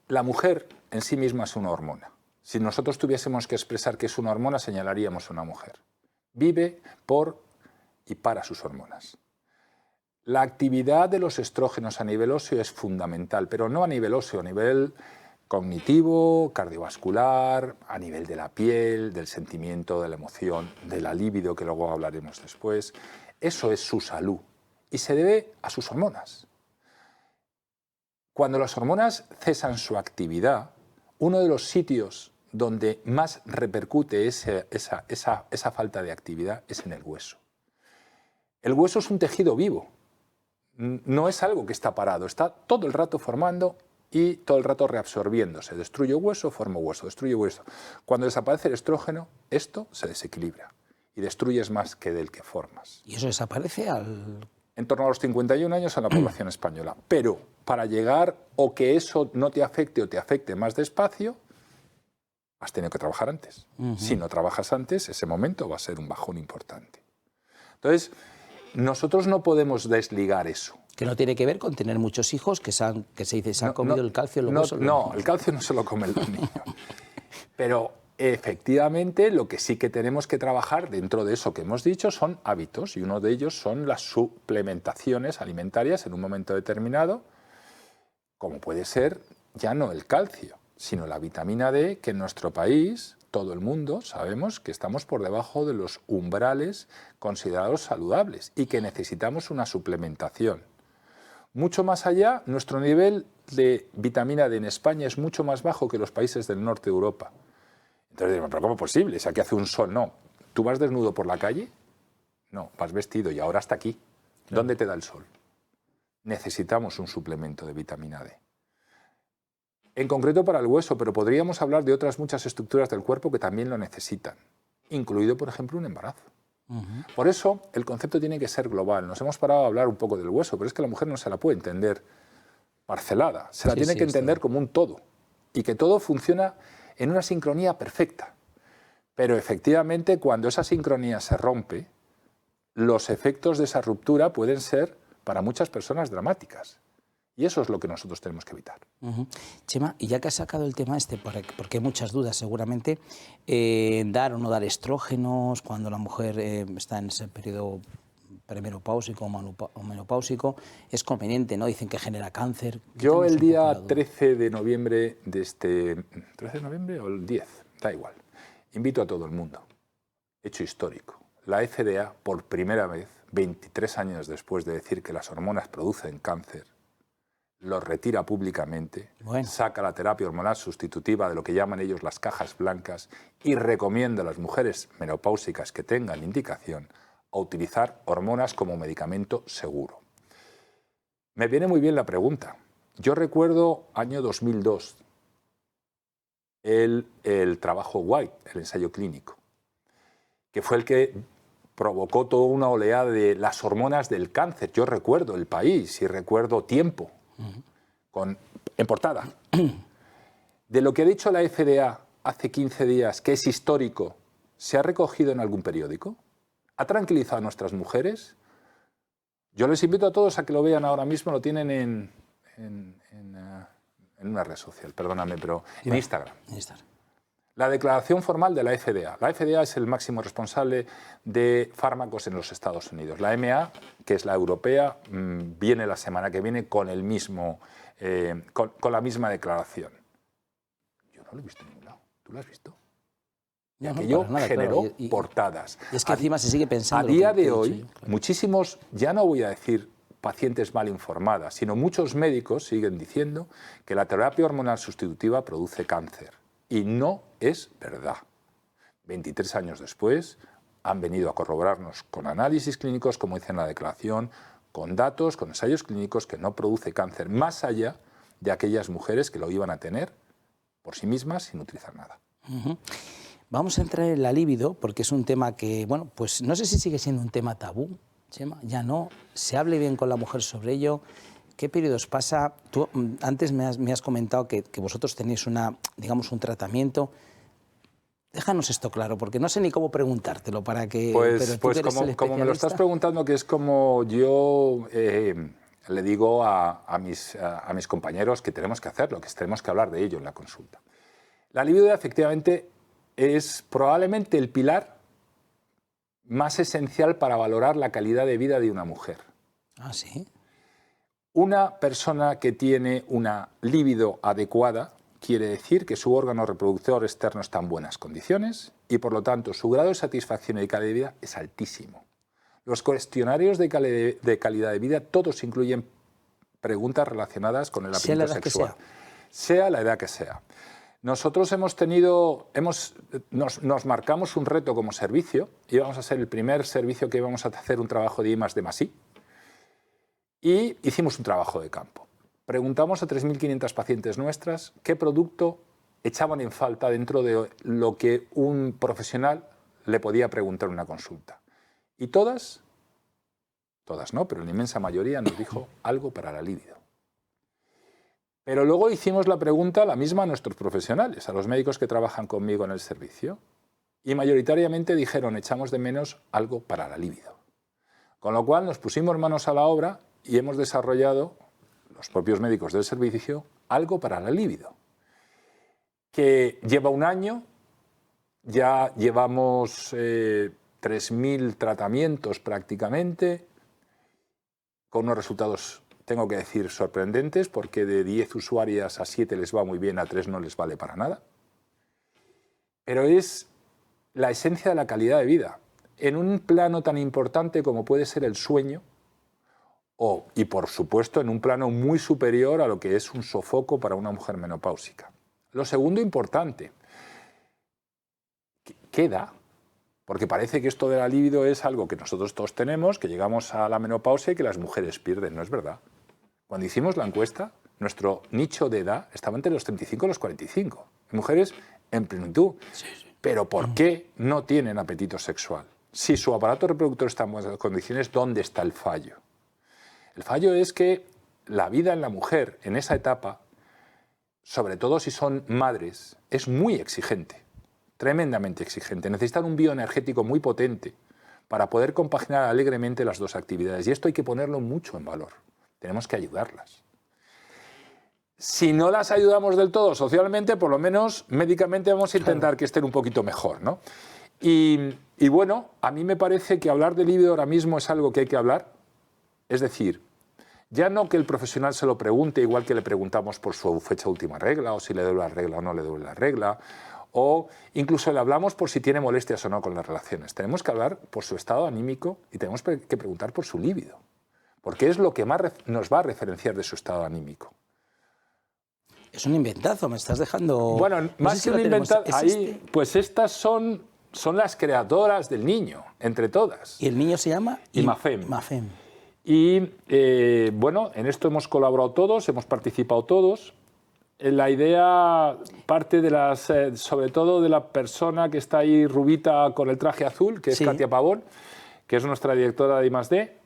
La mujer en sí misma es una hormona. Si nosotros tuviésemos que expresar que es una hormona, señalaríamos a una mujer. Vive por y para sus hormonas. La actividad de los estrógenos a nivel óseo es fundamental, pero no a nivel óseo, a nivel cognitivo, cardiovascular, a nivel de la piel, del sentimiento, de la emoción, de la libido, que luego hablaremos después. Eso es su salud y se debe a sus hormonas. Cuando las hormonas cesan su actividad, uno de los sitios donde más repercute esa falta de actividad es en el hueso. El hueso es un tejido vivo, no es algo que está parado, está todo el rato formando y todo el rato reabsorbiéndose. Destruye hueso, forma hueso, destruye hueso. Cuando desaparece el estrógeno, esto se desequilibra y destruyes más que del que formas. ¿Y eso desaparece en torno a los 51 años en la población española? Pero para llegar o que eso no te afecte o te afecte más despacio, has tenido que trabajar antes. Si no trabajas antes, ese momento va a ser un bajón importante. Entonces, nosotros no podemos desligar eso. Que no tiene que ver con tener muchos hijos que se han comido el calcio en los huesos. No, el calcio no se lo comen los niños. Pero efectivamente lo que sí que tenemos que trabajar dentro de eso que hemos dicho son hábitos, y uno de ellos son las suplementaciones alimentarias en un momento determinado, como puede ser ya no el calcio, sino la vitamina D, que en nuestro país, todo el mundo, sabemos que estamos por debajo de los umbrales considerados saludables y que necesitamos una suplementación. Mucho más allá, nuestro nivel de vitamina D en España es mucho más bajo que los países del norte de Europa. Entonces, ¿pero cómo es posible? Si aquí hace un sol, no. ¿Tú vas desnudo por la calle? No, vas vestido y ahora hasta aquí. Claro. ¿Dónde te da el sol? Necesitamos un suplemento de vitamina D. en concreto para el hueso, pero podríamos hablar de otras muchas estructuras del cuerpo que también lo necesitan, incluido, por ejemplo, un embarazo. Por eso, el concepto tiene que ser global. Nos hemos parado a hablar un poco del hueso, pero es que la mujer no se la puede entender parcelada, se la tiene que entender como un todo, y que todo funciona en una sincronía perfecta. Pero efectivamente, cuando esa sincronía se rompe, los efectos de esa ruptura pueden ser, para muchas personas, dramáticas. Y eso es lo que nosotros tenemos que evitar. Chema, y ya que has sacado el tema este, porque hay muchas dudas seguramente, dar o no dar estrógenos cuando la mujer está en ese periodo premenopáusico o menopáusico, es conveniente, ¿no? Dicen que genera cáncer. Yo el día 13 de noviembre de este... ¿13 de noviembre o el 10? Da igual. Invito a todo el mundo. Hecho histórico. La FDA, por primera vez, 23 años después de decir que las hormonas producen cáncer, lo retira públicamente, saca la terapia hormonal sustitutiva de lo que llaman ellos las cajas blancas y recomienda a las mujeres menopáusicas que tengan indicación a utilizar hormonas como medicamento seguro. Me viene muy bien la pregunta. Yo recuerdo año 2002, el trabajo White, el ensayo clínico, que fue el que provocó toda una oleada de las hormonas del cáncer. Yo recuerdo El País y recuerdo Tiempo, en portada. De lo que ha dicho la FDA hace 15 días, que es histórico, ¿se ha recogido en algún periódico? ¿Ha tranquilizado a nuestras mujeres? Yo les invito a todos a que lo vean ahora mismo, lo tienen en una red social, perdóname, pero en Instagram. La declaración formal de la FDA. La FDA es el máximo responsable de fármacos en los Estados Unidos. La EMA, que es la europea, viene la semana que viene con el mismo, con la misma declaración. Yo no lo he visto en ningún lado. ¿Tú lo has visto? Y aquello generó portadas. Y es que encima se sigue pensando. A día de hoy, muchísimos, ya no voy a decir pacientes mal informadas, sino muchos médicos siguen diciendo que la terapia hormonal sustitutiva produce cáncer. Y no es verdad. 23 años después han venido a corroborarnos con análisis clínicos, como dice en la declaración, con datos, con ensayos clínicos, que no produce cáncer, más allá de aquellas mujeres que lo iban a tener por sí mismas sin utilizar nada. Vamos a entrar en la libido, porque es un tema que, bueno, pues no sé si sigue siendo un tema tabú, Chema, ya no. Se hable bien con la mujer sobre ello. ¿Qué periodos pasa? Tú antes me has comentado que vosotros tenéis digamos, un tratamiento. Déjanos esto claro, porque no sé ni cómo preguntártelo para que... Pues como me lo estás preguntando, que es como yo le digo a mis compañeros que tenemos que hacerlo, que tenemos que hablar de ello en la consulta. La libido efectivamente es probablemente el pilar más esencial para valorar la calidad de vida de una mujer. Ah, ¿sí? Una persona que tiene una libido adecuada quiere decir que su órgano reproductor externo está en buenas condiciones y, por lo tanto, su grado de satisfacción y de calidad de vida es altísimo. Los cuestionarios de calidad de vida todos incluyen preguntas relacionadas con el apetito sexual, sea la edad que sea. Nosotros nos marcamos un reto como servicio y vamos a ser el primer servicio que íbamos a hacer un trabajo de I+D+I. Y hicimos un trabajo de campo. Preguntamos a 3.500 pacientes nuestras qué producto echaban en falta dentro de lo que un profesional le podía preguntar en una consulta. Y todas no, pero la inmensa mayoría nos dijo algo para la libido. Pero luego hicimos la pregunta la misma a nuestros profesionales, a los médicos que trabajan conmigo en el servicio, y mayoritariamente dijeron, echamos de menos algo para la libido. Con lo cual nos pusimos manos a la obra y hemos desarrollado, los propios médicos del servicio, algo para la libido, que lleva un año, ya llevamos 3.000 tratamientos prácticamente, con unos resultados, tengo que decir, sorprendentes, porque de 10 usuarias a 7 les va muy bien, a 3 no les vale para nada. Pero es la esencia de la calidad de vida, en un plano tan importante como puede ser el sueño, y por supuesto en un plano muy superior a lo que es un sofoco para una mujer menopáusica. Lo segundo importante, ¿qué da? Porque parece que esto de la libido es algo que nosotros todos tenemos, que llegamos a la menopausia y que las mujeres pierden. No es verdad. Cuando hicimos la encuesta, nuestro nicho de edad estaba entre los 35 y los 45. Mujeres en plenitud. Sí, sí. Pero ¿por qué no tienen apetito sexual? Si su aparato reproductor está en buenas condiciones, ¿dónde está el fallo? El fallo es que la vida en la mujer en esa etapa, sobre todo si son madres, es muy exigente, tremendamente exigente. Necesitan un bioenergético muy potente para poder compaginar alegremente las dos actividades. Y esto hay que ponerlo mucho en valor. Tenemos que ayudarlas. Si no las ayudamos del todo socialmente, por lo menos médicamente vamos a intentar que estén un poquito mejor, ¿no? Y bueno, a mí me parece que hablar de libido ahora mismo es algo que hay que hablar. Es decir, ya no que el profesional se lo pregunte, igual que le preguntamos por su fecha última regla, o si le duele la regla o no le duele la regla, o incluso le hablamos por si tiene molestias o no con las relaciones. Tenemos que hablar por su estado anímico y tenemos que preguntar por su líbido, porque es lo que más nos va a referenciar de su estado anímico. Es un inventazo, me estás dejando... Bueno, más que un inventazo, ahí, pues estas son las creadoras del niño, entre todas. ¿Y el niño se llama? IMAFEM. IMAFEM. Y bueno, en esto hemos colaborado todos, hemos participado todos. La idea parte de sobre todo de la persona que está ahí rubita con el traje azul, que es Katia Pavón, que es nuestra directora de I+D,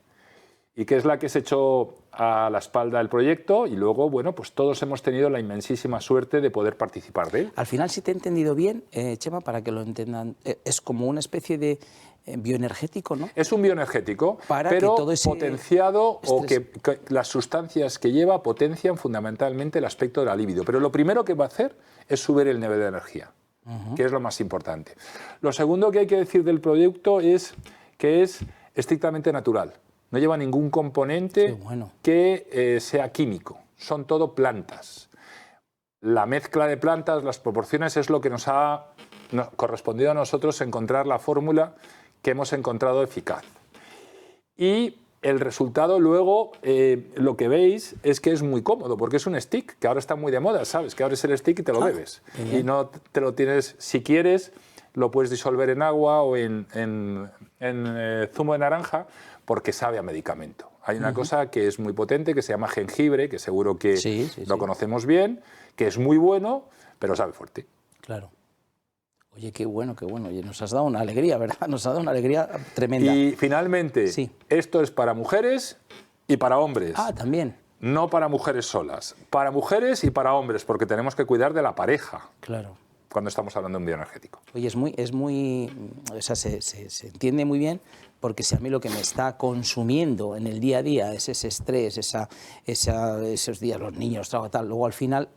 y que es la que se echó a la espalda el proyecto, y luego, bueno, pues todos hemos tenido la inmensísima suerte de poder participar de él. Al final, si te he entendido bien, Chema, para que lo entendan, es como una especie de bioenergético, ¿no? Es un bioenergético, para pero que todo ese potenciado, o que las sustancias que lleva potencian fundamentalmente el aspecto de la libido. Pero lo primero que va a hacer es subir el nivel de energía, que es lo más importante. Lo segundo que hay que decir del producto es que es estrictamente natural. No lleva ningún componente que sea químico. Son todo plantas. La mezcla de plantas, las proporciones, es lo que nos ha correspondido a nosotros encontrar la fórmula que hemos encontrado eficaz. Y el resultado luego, lo que veis, es que es muy cómodo, porque es un stick, que ahora está muy de moda, ¿sabes? Que abres el stick y te lo bebes. Y no te lo tienes, si quieres, lo puedes disolver en agua o en zumo de naranja, porque sabe a medicamento. Hay una cosa que es muy potente, que se llama jengibre, que seguro que lo conocemos bien, que es muy bueno, pero sabe fuerte. Claro. Oye, qué bueno, qué bueno. Oye, nos has dado una alegría, ¿verdad? Nos ha dado una alegría tremenda. Y finalmente, esto es para mujeres y para hombres. Ah, también. No para mujeres solas. Para mujeres y para hombres, porque tenemos que cuidar de la pareja. Claro. Cuando estamos hablando de un bioenergético. Oye, o sea, se entiende muy bien, porque si a mí lo que me está consumiendo en el día a día es ese estrés, esos días, los niños, tal, luego al final,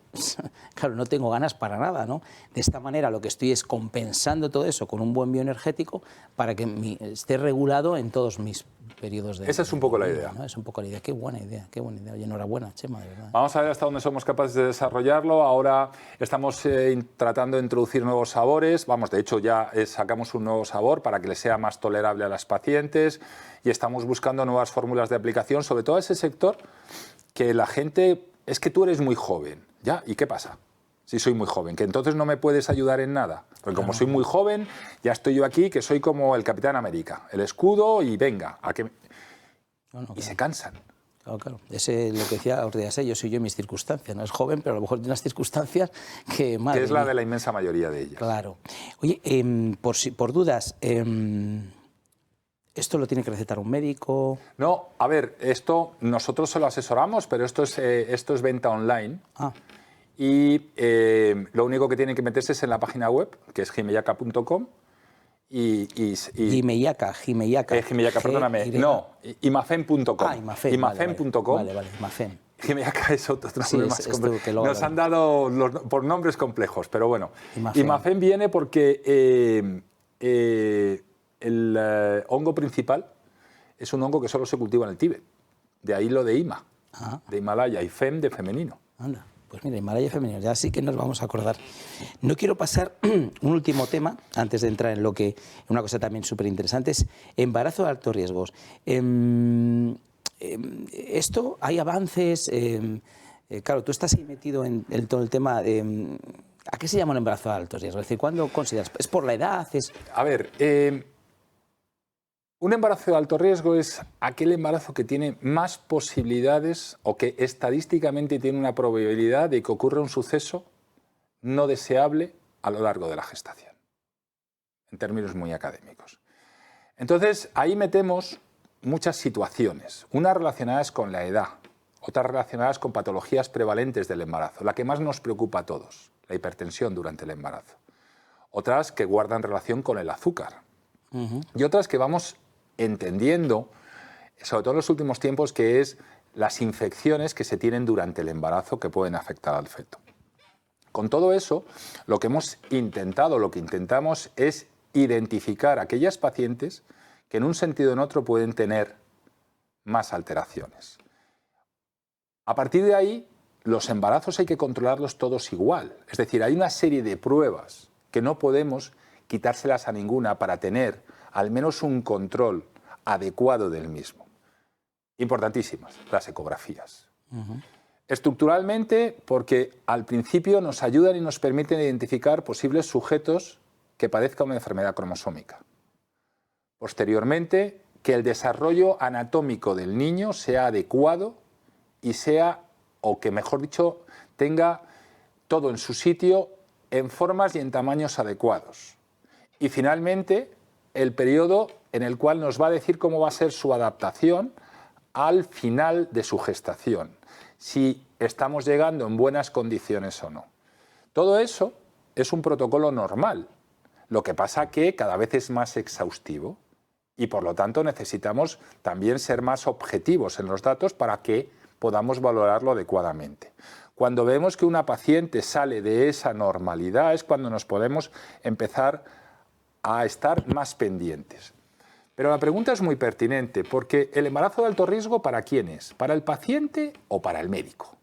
claro, no tengo ganas para nada, ¿no? De esta manera lo que estoy es compensando todo eso con un buen bioenergético para que esté regulado en todos mis periodos de... Esa es un poco la idea. ¿no? Es un poco la idea. Qué buena idea, qué buena idea. Oye, enhorabuena, Chema, de verdad. Vamos a ver hasta dónde somos capaces de desarrollarlo. Ahora estamos tratando de introducir nuevos sabores. Vamos, de hecho ya sacamos un nuevo sabor para que le sea más tolerable a las pacientes, y estamos buscando nuevas fórmulas de aplicación, sobre todo a ese sector que la gente... Es que tú eres muy joven, ¿ya? ¿Y qué pasa? Si soy muy joven, que entonces no me puedes ayudar en nada. Porque como soy muy joven, ya estoy yo aquí, que soy como el Capitán América, el escudo y venga, a que... Y se cansan. Claro, claro. Ese, lo que decía Ortega, yo soy yo en mis circunstancias. No es joven, pero a lo mejor tiene unas circunstancias que... Que es la de la inmensa mayoría de ellas. Claro. Oye, por dudas, ¿esto lo tiene que recetar un médico? No, a ver, esto nosotros se lo asesoramos, pero esto es venta online. Ah. Y lo único que tienen que meterse es en la página web, que es gimeyaca.com. Gimeyaca. Gimeyaca, perdóname. No, imafem.com. Ah, Imafem. Imafem.com. Vale, Imafem. Gimeyaca es otro nombre más complejo. Nos han dado por nombres complejos, pero bueno. Imafem viene porque el hongo principal es un hongo que solo se cultiva en el Tíbet. De ahí lo de Ima, de Himalaya, y Fem de femenino. Anda. Pues mira, Himalaya femenino, ya sí que nos vamos a acordar. No quiero pasar un último tema, antes de entrar en una cosa también súper interesante, es embarazo de altos riesgos. Esto, hay avances, claro, tú estás ahí metido en todo el tema, ¿a qué se llama un embarazo de altos riesgos? Es decir, ¿cuándo consideras? ¿Es por la edad? A ver, Un embarazo de alto riesgo es aquel embarazo que tiene más posibilidades o que estadísticamente tiene una probabilidad de que ocurra un suceso no deseable a lo largo de la gestación, en términos muy académicos. Entonces, ahí metemos muchas situaciones, unas relacionadas con la edad, otras relacionadas con patologías prevalentes del embarazo, la que más nos preocupa a todos, la hipertensión durante el embarazo, otras que guardan relación con el azúcar y otras que vamos entendiendo, sobre todo en los últimos tiempos, que es las infecciones que se tienen durante el embarazo que pueden afectar al feto. Con todo eso, lo que intentamos es identificar aquellas pacientes que en un sentido o en otro pueden tener más alteraciones. A partir de ahí, los embarazos hay que controlarlos todos igual. Es decir, hay una serie de pruebas que no podemos quitárselas a ninguna para tener al menos un control adecuado del mismo. Importantísimas, las ecografías. Estructuralmente, porque al principio nos ayudan y nos permiten identificar posibles sujetos que padezcan una enfermedad cromosómica. Posteriormente, que el desarrollo anatómico del niño sea adecuado y sea, o que mejor dicho, tenga todo en su sitio en formas y en tamaños adecuados. Y finalmente, el periodo en el cual nos va a decir cómo va a ser su adaptación al final de su gestación, si estamos llegando en buenas condiciones o no. Todo eso es un protocolo normal, lo que pasa que cada vez es más exhaustivo y por lo tanto necesitamos también ser más objetivos en los datos para que podamos valorarlo adecuadamente. Cuando vemos que una paciente sale de esa normalidad es cuando nos podemos empezar a estar más pendientes. Pero la pregunta es muy pertinente, porque el embarazo de alto riesgo, ¿para quién es? ¿Para el paciente o para el médico?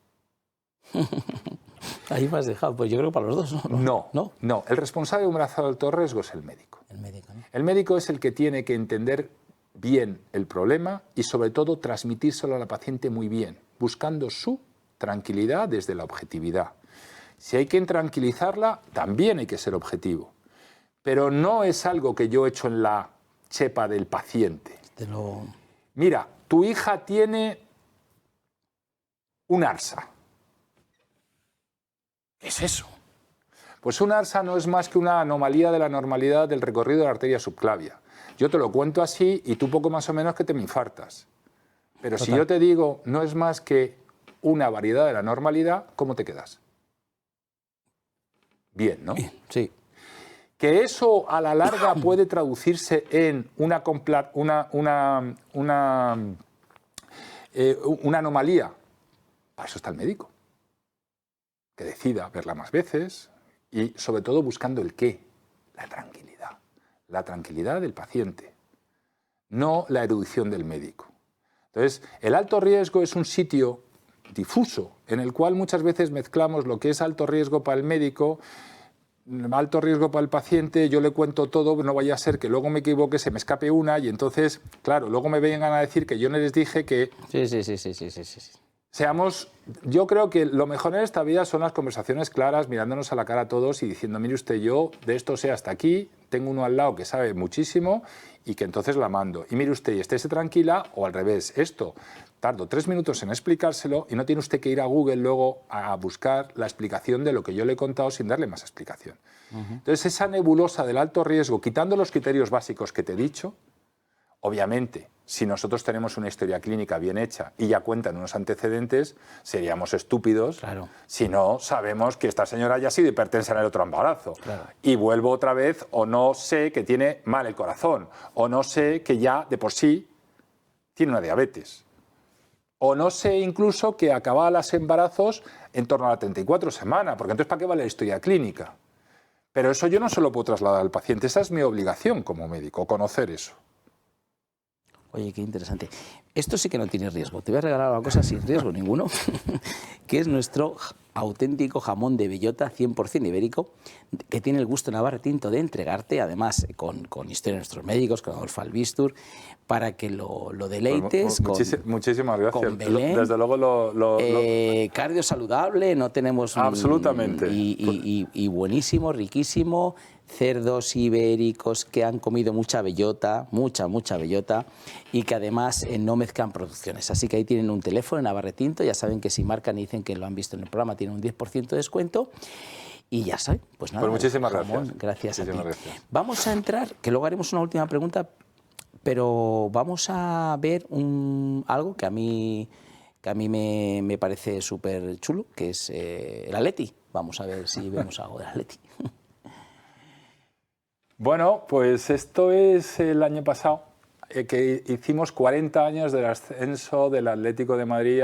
Ahí me has dejado, pues yo creo que para los dos, ¿no? No. El responsable de un embarazo de alto riesgo es el médico. El médico, ¿no? El médico es el que tiene que entender bien el problema y sobre todo transmitírselo a la paciente muy bien, buscando su tranquilidad desde la objetividad. Si hay que tranquilizarla, también hay que ser objetivo. Pero no es algo que yo echo en la chepa del paciente. Mira, tu hija tiene un ARSA. ¿Qué es eso? Pues un ARSA no es más que una anomalía de la normalidad del recorrido de la arteria subclavia. Yo te lo cuento así y tú poco más o menos que te me infartas. Pero si yo te digo no es más que una variedad de la normalidad, ¿cómo te quedas? Bien, ¿no? Bien, sí. Que eso a la larga puede traducirse en una anomalía. Para eso está el médico. Que decida verla más veces y sobre todo buscando el qué, la tranquilidad. La tranquilidad del paciente, no la erudición del médico. Entonces, el alto riesgo es un sitio difuso en el cual muchas veces mezclamos lo que es alto riesgo para el médico, alto riesgo para el paciente, yo le cuento todo, no vaya a ser que luego me equivoque, se me escape una y entonces, claro, luego me vengan a decir que yo no les dije que... Sí. Seamos, yo creo que lo mejor en esta vida son las conversaciones claras, mirándonos a la cara a todos y diciendo, mire usted, yo de esto sé hasta aquí, tengo uno al lado que sabe muchísimo y que entonces la mando. Y mire usted, y estése tranquila, o al revés, esto, tardo 3 minutos en explicárselo y no tiene usted que ir a Google luego a buscar la explicación de lo que yo le he contado sin darle más explicación. Entonces, esa nebulosa del alto riesgo, quitando los criterios básicos que te he dicho, obviamente, si nosotros tenemos una historia clínica bien hecha y ya cuentan unos antecedentes, seríamos estúpidos si no sabemos que esta señora ya ha sido hipertensa en el otro embarazo. Y vuelvo otra vez, o no sé que tiene mal el corazón, o no sé que ya de por sí tiene una diabetes. O no sé incluso que acaba los embarazos en torno a la 34 semana, porque entonces ¿para qué vale la historia clínica? Pero eso yo no se lo puedo trasladar al paciente, esa es mi obligación como médico, conocer eso. Oye, qué interesante. Esto sí que no tiene riesgo. Te voy a regalar una cosa sin riesgo ninguno, que es nuestro auténtico jamón de bellota 100% ibérico, que tiene el gusto navarretinto de entregarte, además con historia de nuestros médicos, con Adolfo Albistur, para que lo deleites. Muchísimas gracias. Con Belén, desde luego cardio saludable, no tenemos... Absolutamente. Y buenísimo, riquísimo, cerdos ibéricos que han comido mucha bellota, mucha bellota, y que además no mezclan producciones. Así que ahí tienen un teléfono en Navarretinto, ya saben que si marcan y dicen que lo han visto en el programa, tienen un 10% de descuento. Y ya saben, pues nada. Pues muchísimas Ramón, gracias. Gracias a ti. Gracias. Vamos a entrar, que luego haremos una última pregunta, pero vamos a ver algo que a mí me parece súper chulo, que es el Atleti. Vamos a ver si vemos algo del Atleti. Bueno, pues esto es el año pasado, que hicimos 40 años del ascenso del Atlético de Madrid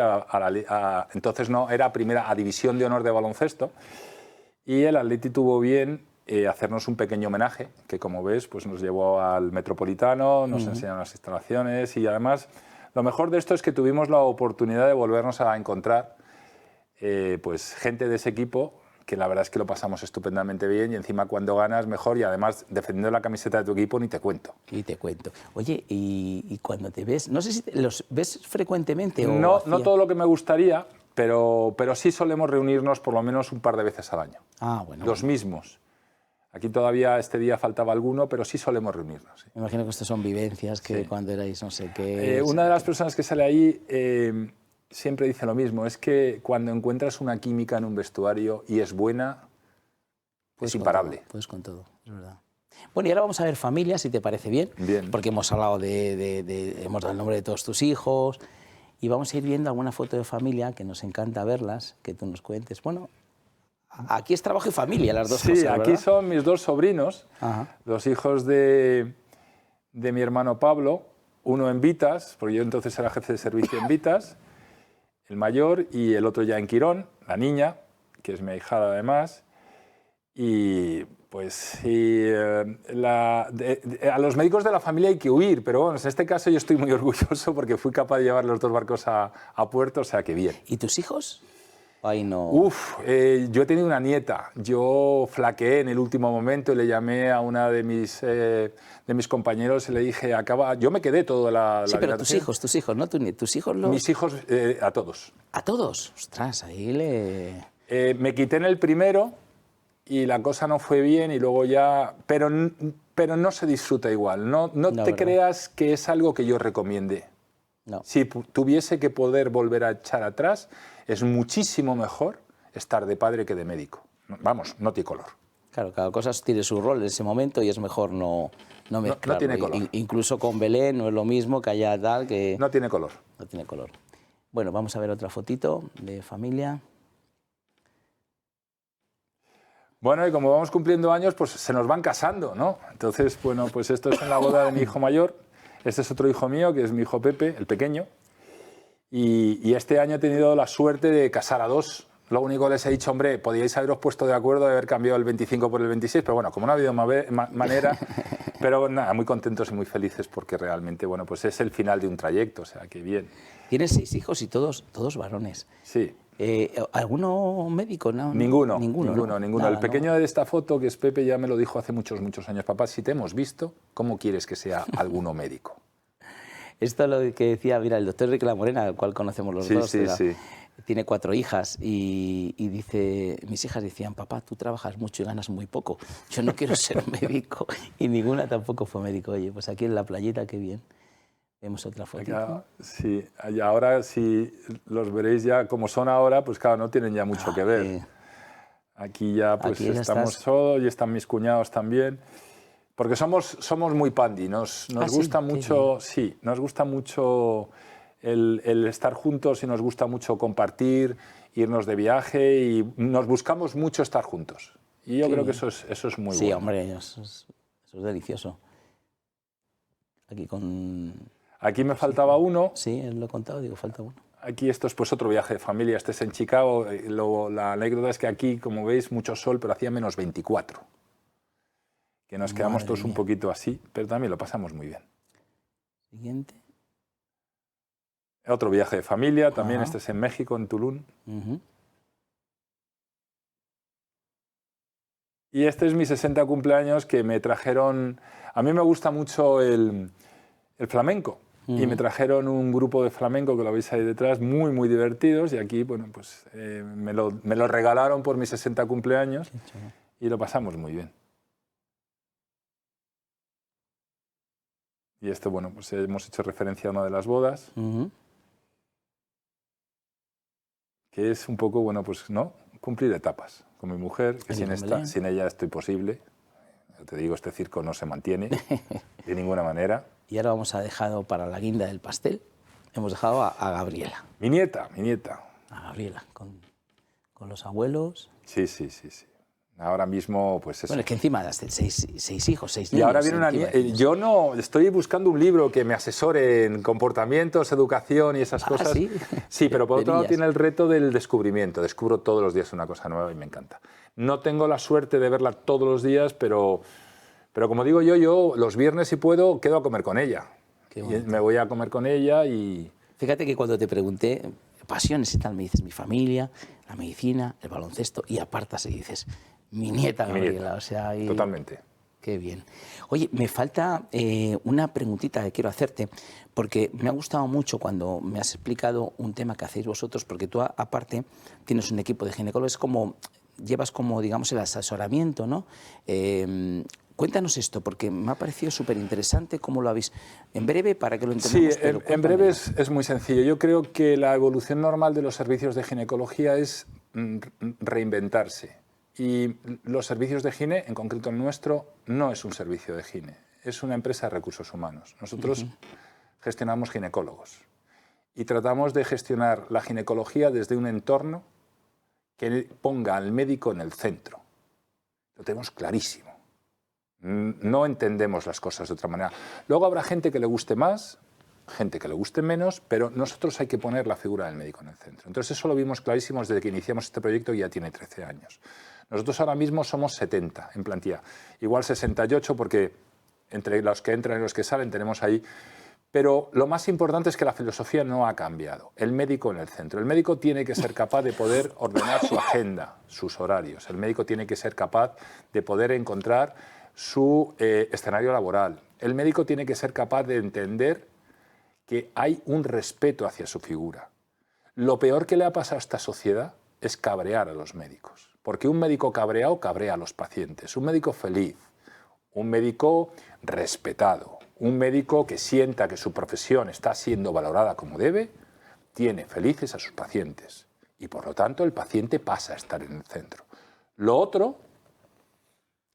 entonces no, era a División de Honor de Baloncesto, y el Atleti tuvo bien hacernos un pequeño homenaje, que como ves pues nos llevó al Metropolitano, nos enseñaron las instalaciones, y además lo mejor de esto es que tuvimos la oportunidad de volvernos a encontrar pues gente de ese equipo, que la verdad es que lo pasamos estupendamente bien, y encima cuando ganas mejor, y además defendiendo la camiseta de tu equipo ni te cuento. Y te cuento. Oye, y cuando te ves, no sé si los ves frecuentemente o no todo lo que me gustaría, pero sí solemos reunirnos por lo menos un par de veces al año. Ah, bueno. Los mismos. Aquí todavía este día faltaba alguno, pero sí solemos reunirnos. Sí. Me imagino que estas son vivencias que cuando erais no sé qué... Una de las personas que sale ahí siempre dice lo mismo, es que cuando encuentras una química en un vestuario y es buena, es imparable. Puedes con todo, es verdad. Bueno, y ahora vamos a ver familia, si te parece bien. Bien. Porque hemos hablado hemos dado el nombre de todos tus hijos, y vamos a ir viendo alguna foto de familia, que nos encanta verlas, que tú nos cuentes. Bueno, aquí es trabajo y familia, las dos cosas, Sí, ¿verdad? aquí son mis dos sobrinos, Ajá. los hijos de mi hermano Pablo, uno en Vitas, porque yo entonces era jefe de servicio en Vitas, el mayor, y el otro ya en Quirón, la niña, que es mi ahijada además. Y pues a los médicos de la familia hay que huir, pero bueno, en este caso yo estoy muy orgulloso porque fui capaz de llevar los dos barcos a puerto, o sea que bien. ¿Y tus hijos? Ay, no. Yo he tenido una nieta. Yo flaqueé en el último momento y le llamé a una de mis compañeros y le dije, yo me quedé toda la Sí, pero dilatación. tus hijos, no tus hijos. Mis hijos, a todos. ¿A todos? Ostras, ahí le... Me quité en el primero y la cosa no fue bien, y luego ya... Pero no se disfruta igual. No te ¿verdad? creas que es algo que yo recomiende. No. Si tuviese que poder volver a echar atrás, es muchísimo mejor estar de padre que de médico. Vamos, no tiene color. Claro, cada cosa tiene su rol en ese momento y es mejor no mezclarlo. No tiene color. Incluso con Belén no es lo mismo que haya tal que... No tiene color. No tiene color. Bueno, vamos a ver otra fotito de familia. Bueno, y como vamos cumpliendo años, pues se nos van casando, ¿no? Entonces, bueno, pues esto es en la boda de mi hijo mayor. Este es otro hijo mío, que es mi hijo Pepe, el pequeño. Y este año he tenido la suerte de casar a dos. Lo único que les he dicho, hombre, podíais haberos puesto de acuerdo de haber cambiado el 25 por el 26, pero bueno, como no ha habido manera, pero nada, muy contentos y muy felices porque realmente, bueno, pues es el final de un trayecto, o sea, que bien. Tienes 6 hijos y todos varones. Sí. ¿Alguno médico? No, Ninguno. Nada, el pequeño de esta foto, que es Pepe, ya me lo dijo hace muchos años. Papá, si te hemos visto, ¿cómo quieres que sea alguno médico? Esto es lo que decía, mira, el doctor Enrique La Morena, al cual conocemos los dos. Sí. Tiene 4 hijas y dice, mis hijas decían, papá, tú trabajas mucho y ganas muy poco. Yo no quiero ser médico, y ninguna tampoco fue médico. Oye, pues aquí en la playita, qué bien. Vemos otra fotito. Sí, y ahora si los veréis ya como son ahora, pues claro, no tienen ya mucho que ver. Aquí ya pues aquí estamos solos y están mis cuñados también. Porque somos muy pandi, nos gusta mucho, sí, nos gusta mucho el estar juntos y nos gusta mucho compartir, irnos de viaje y nos buscamos mucho estar juntos. Y yo creo que eso es muy bueno. Sí, hombre, eso es delicioso. Aquí me faltaba uno. Sí, lo he contado, digo, falta uno. Aquí esto es pues otro viaje de familia, este es en Chicago. La anécdota es que aquí, como veis, mucho sol, pero hacía menos 24. Que nos quedamos todos un poquito así, pero también lo pasamos muy bien. Siguiente. Otro viaje de familia, también este es en México, en Tulum. Y este es mi 60 cumpleaños, que me trajeron... A mí me gusta mucho el flamenco. Y me trajeron un grupo de flamenco, que lo veis ahí detrás, muy divertidos. Y aquí, bueno, pues me lo regalaron por mis 60 cumpleaños y lo pasamos muy bien. Y esto, bueno, pues hemos hecho referencia a una de las bodas, que es un poco, bueno, pues no, cumplir etapas con mi mujer, que sin ella esto imposible. Te digo, este circo no se mantiene de ninguna manera. Y ahora vamos a dejar para la guinda del pastel, hemos dejado a Gabriela. Mi nieta, mi nieta. A Gabriela, con los abuelos. Sí, sí, sí, sí. Ahora mismo, pues eso. Bueno, es que encima das 6 hijos, 6 niños. Y ahora viene una niña. Yo no estoy buscando un libro que me asesore en comportamientos, educación y esas cosas. ¿Sí? Sí, pero por otro lado tiene el reto del descubrimiento. Descubro todos los días una cosa nueva y me encanta. No tengo la suerte de verla todos los días, pero como digo yo los viernes, si puedo, quedo a comer con ella. Y me voy a comer con ella y... Fíjate que cuando te pregunté pasiones y tal, me dices mi familia, la medicina, el baloncesto, y apartas y dices mi nieta Gabriela. O sea, totalmente. Qué bien. Oye, me falta una preguntita que quiero hacerte, porque me ha gustado mucho cuando me has explicado un tema que hacéis vosotros, porque tú aparte tienes un equipo de ginecólogos, llevas como, digamos, el asesoramiento, ¿no? Cuéntanos esto, porque me ha parecido súper interesante cómo lo habéis... En breve, para que lo entendamos. Sí, en breve es muy sencillo. Yo creo que la evolución normal de los servicios de ginecología es reinventarse. Y los servicios de gine, en concreto el nuestro, no es un servicio de gine, es una empresa de recursos humanos. Nosotros gestionamos ginecólogos y tratamos de gestionar la ginecología desde un entorno que ponga al médico en el centro. Lo tenemos clarísimo. No entendemos las cosas de otra manera. Luego habrá gente que le guste más, gente que le guste menos, pero nosotros hay que poner la figura del médico en el centro. Entonces eso lo vimos clarísimo desde que iniciamos este proyecto y ya tiene 13 años. Nosotros ahora mismo somos 70 en plantilla, igual 68 porque entre los que entran y los que salen tenemos ahí. Pero lo más importante es que la filosofía no ha cambiado. El médico en el centro. El médico tiene que ser capaz de poder ordenar su agenda, sus horarios. El médico tiene que ser capaz de poder encontrar su escenario laboral. El médico tiene que ser capaz de entender que hay un respeto hacia su figura. Lo peor que le ha pasado a esta sociedad es cabrear a los médicos. Porque un médico cabreado cabrea a los pacientes. Un médico feliz, un médico respetado, un médico que sienta que su profesión está siendo valorada como debe, tiene felices a sus pacientes. Y por lo tanto el paciente pasa a estar en el centro. Lo otro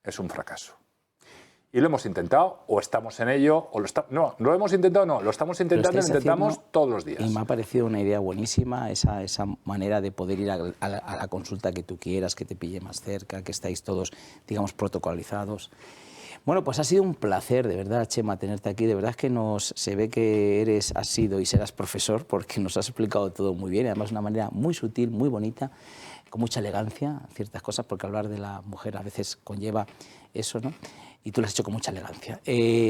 es un fracaso. Y lo hemos intentado, o estamos en ello, o no, lo hemos intentado, no, lo estamos intentando y lo intentamos todos los días. Y me ha parecido una idea buenísima esa manera de poder ir a la consulta que tú quieras, que te pille más cerca, que estáis todos, digamos, protocolizados. Bueno, pues ha sido un placer, de verdad, Chema, tenerte aquí. De verdad es que se ve que has sido y serás profesor, porque nos has explicado todo muy bien, y además de una manera muy sutil, muy bonita, con mucha elegancia, ciertas cosas, porque hablar de la mujer a veces conlleva eso, ¿no? Y tú lo has hecho con mucha elegancia.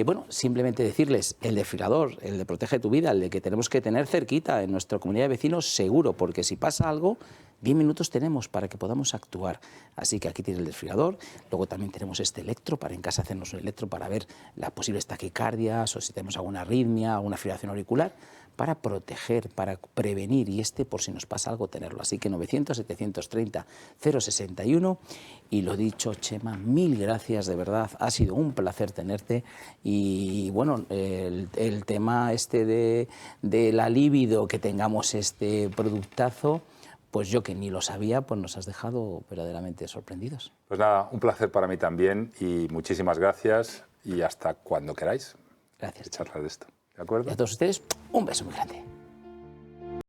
Bueno, simplemente decirles, el desfibrilador, el de Protege tu Vida, el de que tenemos que tener cerquita en nuestra comunidad de vecinos, seguro, porque si pasa algo, 10 minutos tenemos para que podamos actuar. Así que aquí tiene el desfibrilador. Luego también tenemos este electro, para en casa hacernos un electro para ver las posibles taquicardias o si tenemos alguna arritmia, alguna fibrilación auricular, para proteger, para prevenir, y por si nos pasa algo, tenerlo. Así que 900-730-061. Y lo dicho, Chema, mil gracias, de verdad, ha sido un placer tenerte. Y bueno, el tema de la libido, que tengamos este productazo, pues yo que ni lo sabía, pues nos has dejado verdaderamente sorprendidos. Pues nada, un placer para mí también y muchísimas gracias y hasta cuando queráis. Gracias. Charlar de esto. ¿De acuerdo? Y a todos ustedes, un beso muy grande.